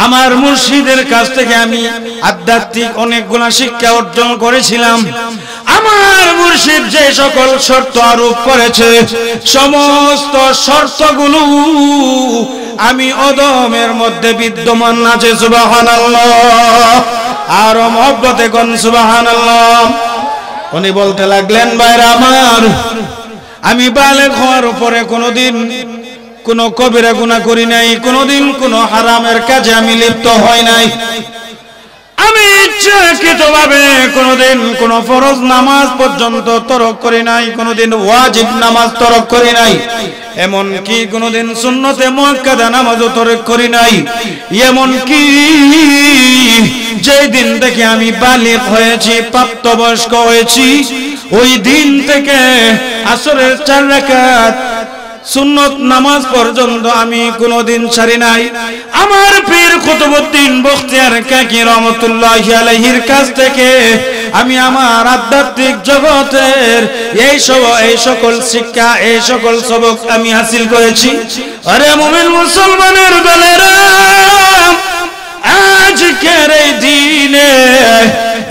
আমার মুর্শিদের কাছ থেকে আমি আধ্যাত্মিক অনেকগুলা শিক্ষা অর্জন করেছিলাম। আমার মুর্শিদ যে সকল শর্ত আরোপ করেছে, সমস্ত শর্তগুলো আমি অদমের মধ্যে বিদ্যমান আছে। সুবহানাল্লাহ। আর মহব্বতে কোন সুবহানাল্লাহ। উনি বলতে লাগলেন, ভাইরা আমার, আমি বালেগ হওয়ার উপরে কোনোদিন কোন কবিরা গুনাহ করি নাই, কোনোদিন কোন হারামের কাজে আমি লিপ্ত হই নাই। আমি ইচ্ছাকৃতভাবে কোনোদিন কোন ফরজ নামাজ পর্যন্ত তরক করি নাই, কোনোদিন ওয়াজিব নামাজ তরক করি নাই, এমন কি কোনোদিন সুন্নতে মুআক্কাদা নামাজও তরক করি নাই। এমন কি যেই দিন থেকে আমি বালিগ হয়েছি, প্রাপ্তবয়স্ক হয়েছি, ওই দিন থেকে আসরের 4 রাকাত সুন্নত নামাজ পর্যন্ত আমি কোনোদিন ছাড়ি নাই। আমার পীর কুতুবউদ্দিন বখতিয়ার কাকি রহমাতুল্লাহি আলাইহির কাছ থেকে আমি আমার আধ্যাত্মিক জগতের এই সকল শিক্ষা, এই সকল সবক আমি হাসিল করেছি। আরে মুমিন মুসলমানের দলেরা, আজকের এই দিনে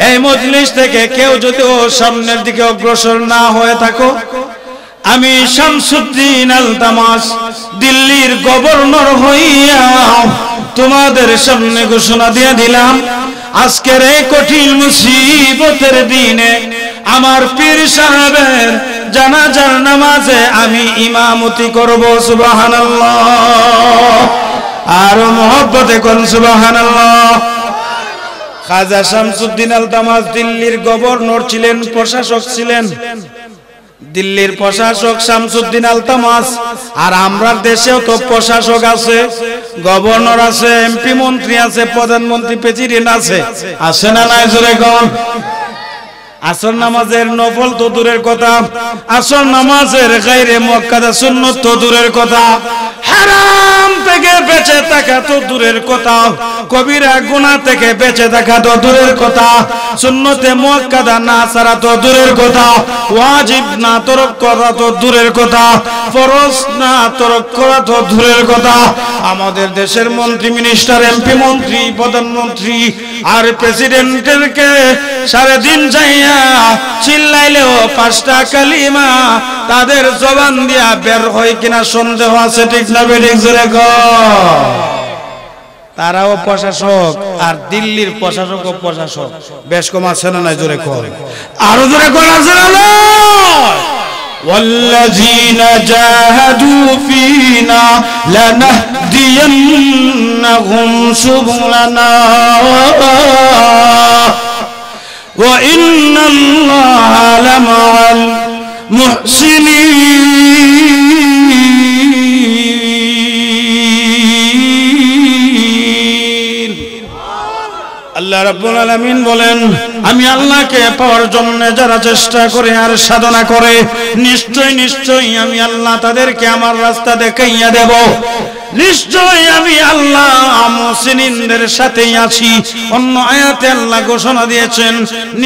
এই মজলিস থেকে কেউ যদি ও সামনের দিকে অগ্রসর না হয়ে থাকো, আমি শামসুদ্দিন আলতামাস দিল্লির গভর্নর হইয়া তোমাদের সামনে ঘোষণা দিয়ে দিলাম, আজকের এই কঠিন মুসিবতের দিনে আমার পীর সাহেবের জানাজার নামাজে আমি ইমামতি করব। সুবহানাল্লাহ। আর মহব্বতে কোন সুবহানাল্লাহ। খাজা শামসুদ্দিন আলতামাস দিল্লির গভর্নর ছিলেন, প্রশাসক ছিলেন। দিল্লির প্রশাসক শামসুদ্দিন আলতামাস, আর আমরা দেশেও তো প্রশাসক আছে, গভর্নর আছে, এমপি মন্ত্রী আছে, প্রধানমন্ত্রী প্রেসিডেন্ট আছে, আছে না নাই জোরে কোন? আসর নামাজের নফল তো দূরের কথা, আসর নামাজের গায়রে মুআক্কাদা সুন্নাত তো দূরের কথা, হারাম থেকে বেঁচে থাকা তো দূরের কথা, কবিরা গুনাহ থেকে বেঁচে থাকা তো দূরের কথা, সুন্নতে মুআক্কাদা না ছাড়া তো দূরের কথা, ওয়াজিব না তরক করা তো দূরের কথা, ফরজ না তরক করা তো দূরের কথা। আমাদের দেশের মন্ত্রী, মিনিস্টার, এমপি মন্ত্রী, প্রধানমন্ত্রী আর প্রেসিডেন্টকে সারাদিন যাইয়া চিল্লাইলেও 5টা কালিমা তাদের জবান দিয়া বের হয় কিনা সন্দেহ আছে, ঠিক না বেঠিক জোরে কর? তারাও প্রশাসক, আর দিল্লির প্রশাসকও প্রশাসক, বেশ কম আছে না নাই জোরে কর? আরো জোরে কর, আছে না নয়? والذين جاهدوا فينا لنهدينهم سبلنا وإن الله لمع المحسنين। আল্লাহ রাব্বুল আলামিন বলেন, আমি আল্লাহকে পাওয়ার জন্য যারা চেষ্টা করে আর সাধনা করে, নিশ্চয় নিশ্চয়ই আমি আল্লাহ তাদেরকে আমার রাস্তা দেখাইয়া দেব। নিশ্চয় আমি আল্লাহ মুহসিনিনদের সাথেই আছি। অন্য আয়াতে আল্লাহ ঘোষণা দিয়েছেন,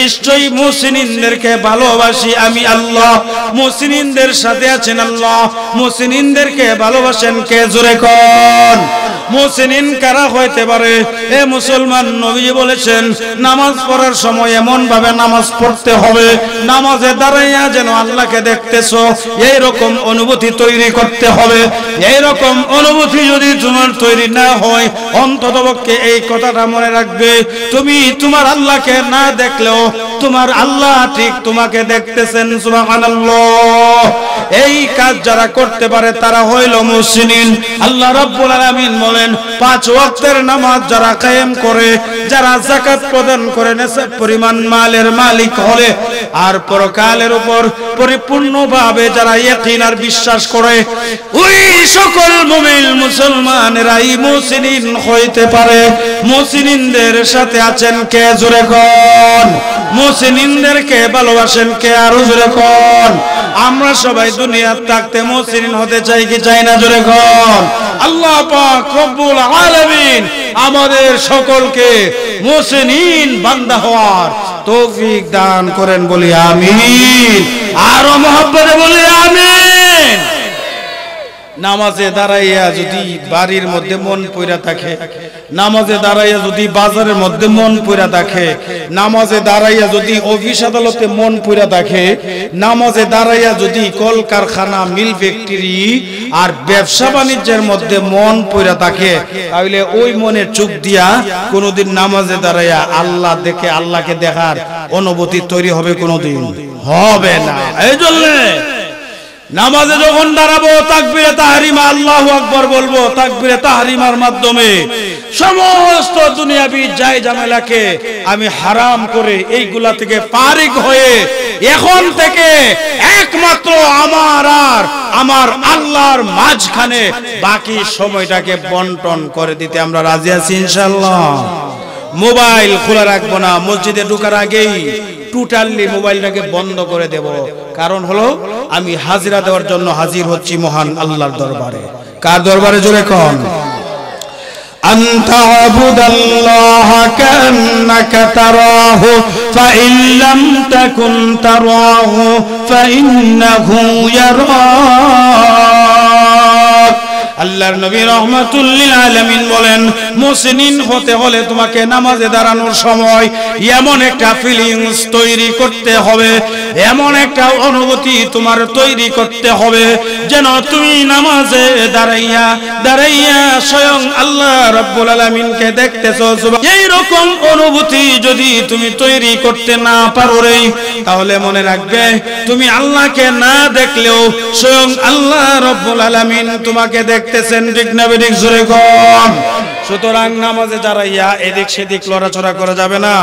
নিশ্চয়ই মুহসিনিনদেরকে ভালোবাসি আমি আল্লাহ, মুহসিনিনদের সাথে আছেন আল্লাহ। মুহসিনিনদেরকে ভালোবাসেন কে? জোরে কোন? মুহসিনিন কারা হইতে পারে? এ মুসলমান, নবী বলেছেন নামাজ পড়ার সময় এমন ভাবে নামাজ পড়তে হবে, নামাজে দাঁড়াইয়া যেন আল্লাহকে দেখতেছো এই রকম অনুভূতি তৈরি করতে হবে। এই রকম অনুভূতি যদি তোমার তৈরি না হয়, অন্ততপক্ষে এই কথাটা মনে রাখবে, তুমি তোমার আল্লাহকে না দেখলেও তোমার আল্লাহ ঠিক তোমাকে দেখতেছেন। সুবহানাল্লাহ। এই কাজ যারা করতে পারে তারা হইল মুহসিনিন। আল্লাহ রাব্বুল আলামিন বলেন, 5 ওয়াক্তের নামাজ যারা কায়েম করে, যারা যাকাত প্রদান করে, নিসাব পরিমাণ মালের মালিক হলে, আর পরকালের উপর পরিপূর্ণভাবে যারা ইয়াকিন আর বিশ্বাস করে, ওই সকল মুমিন মুসলমানেরাই মুহসিনিন হইতে পারে। মুহসিনিনদের সাথে আছেন কে? জোরে কোন? মুহসিনিনদেরকে ভালোবাসেন কে? আরো জোরে কোন? আমরা সবাই দুনিয়াতে থাকতে মুহসিনিন হতে চাই কি চাই না? জোরে কোন? আল্লাহ পাক রব্বুল আলামিন আমাদের সকলকে মুহসিনিন বান্দা হওয়ার তৌফিক দান করেন, বলি আমিন। আরো মহব্বতে বলি আমিন। নামাজে দাঁড়াইয়া যদি বাড়ির মধ্যে মন পইরা থাকে, নামাজে দাঁড়াইয়া যদি বাজারের মধ্যে মন পইরা থাকে, নামাজে দাঁড়াইয়া যদি অফিস আদালতে মন পইরা থাকে, নামাজে দাঁড়াইয়া যদি কলকারখানা, মিল ফ্যাক্টরি আর ব্যবসা বাণিজ্যের মধ্যে মন পইরা থাকে, তাহলে ওই মনের চোখ দিয়া কোনোদিন নামাজে দাঁড়াইয়া আল্লাহ দেখে, আল্লাহকে দেখার অনুভূতি তৈরি হবে? কোনোদিন হবে না। এই জন্য নামাজে যখন দাঁড়াবো, তাকবীরে তাহরিমা আল্লাহু আকবার বলবো। তাকবীরে তাহরিমার মাধ্যমে সমস্ত দুনিয়াবি জায় ঝামেলাকে আমি হারাম করে এইগুলা থেকে ফারিগ হয়ে এখন থেকে একমাত্র আমার আর আমার আল্লাহর মাঝখানে বাকি সময়টাকে বন্টন করে দিতে আমরা রাজি আছি ইনশাআল্লাহ। মোবাইল খোলা রাখবো না, মসজিদে ঢোকার আগেই টোটালি মোবাইলটাকে বন্ধ করে দেব। কারণ হলো আমি হাজিরা দেওয়ার জন্য হাজির হচ্ছি মহান আল্লাহর দরবারে। কার দরবারে? জোরে কোন? আনতা আবুদাল্লাহ কান্নাকা তারাহু ফাইন লাম তাকুন তারাহু ফাইন্নাহু ইয়ারাক। আল্লাহর নবী রাহমাতুল লিল আলামিন বলেন, মুসলিম হতে হলে তোমাকে নামাজে দাঁড়ানোর সময় এমন একটা ফিলিংস তৈরি করতে হবে, এমন একটা অনুভূতি তোমার তৈরি করতে হবে যেন তুমি নামাজে দাঁড়াইয়া দাঁড়াইয়া স্বয়ং আল্লাহ রাব্বুল আলামিনকে দেখতেছো। এই রকম অনুভূতি যদি তুমি তৈরি করতে না পারো রে, তাহলে মনে রাখবে তুমি আল্লাহকে না দেখলেও স্বয়ং আল্লাহ রাব্বুল আলামিন তোমাকে দেখতেছেন। ঠিক না বেঠিক? জোরে কোন? সুতরাং নামাজে যারা এদিক সেদিক লড়াচড়া করা যাবে না,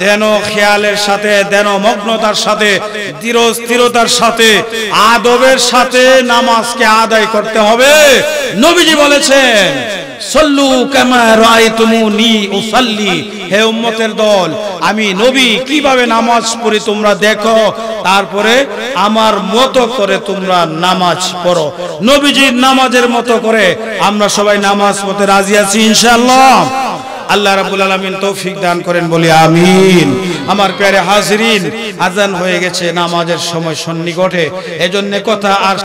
দেন খেয়ালের সাথে, দেন মগ্নতার সাথে, ধীর স্থিরতার সাথে, আদবের সাথে নামাজকে আদায় করতে হবে। নবীজি বলেছেন সল্লু কামা রাআইতুমুনি উসাল্লি, হে উম্মতের দল, আমি নবী কিভাবে নামাজ পড়ি তোমরা দেখো, তারপরে আমার মতো করে তোমরা নামাজ পড়ো। নবীজির নামাজের মতো করে আমরা সবাই নামাজ পড়তে রাজি আছি ইনশাআল্লাহ। আল্লাহ রাব্বুল আলামিন তৌফিক দান করেন বলি আমিন। আমার প্যারে হাজিরিন, আজান হয়ে গেছে, নামাজের সময় সন্নিকটে, এজন্য কথা আর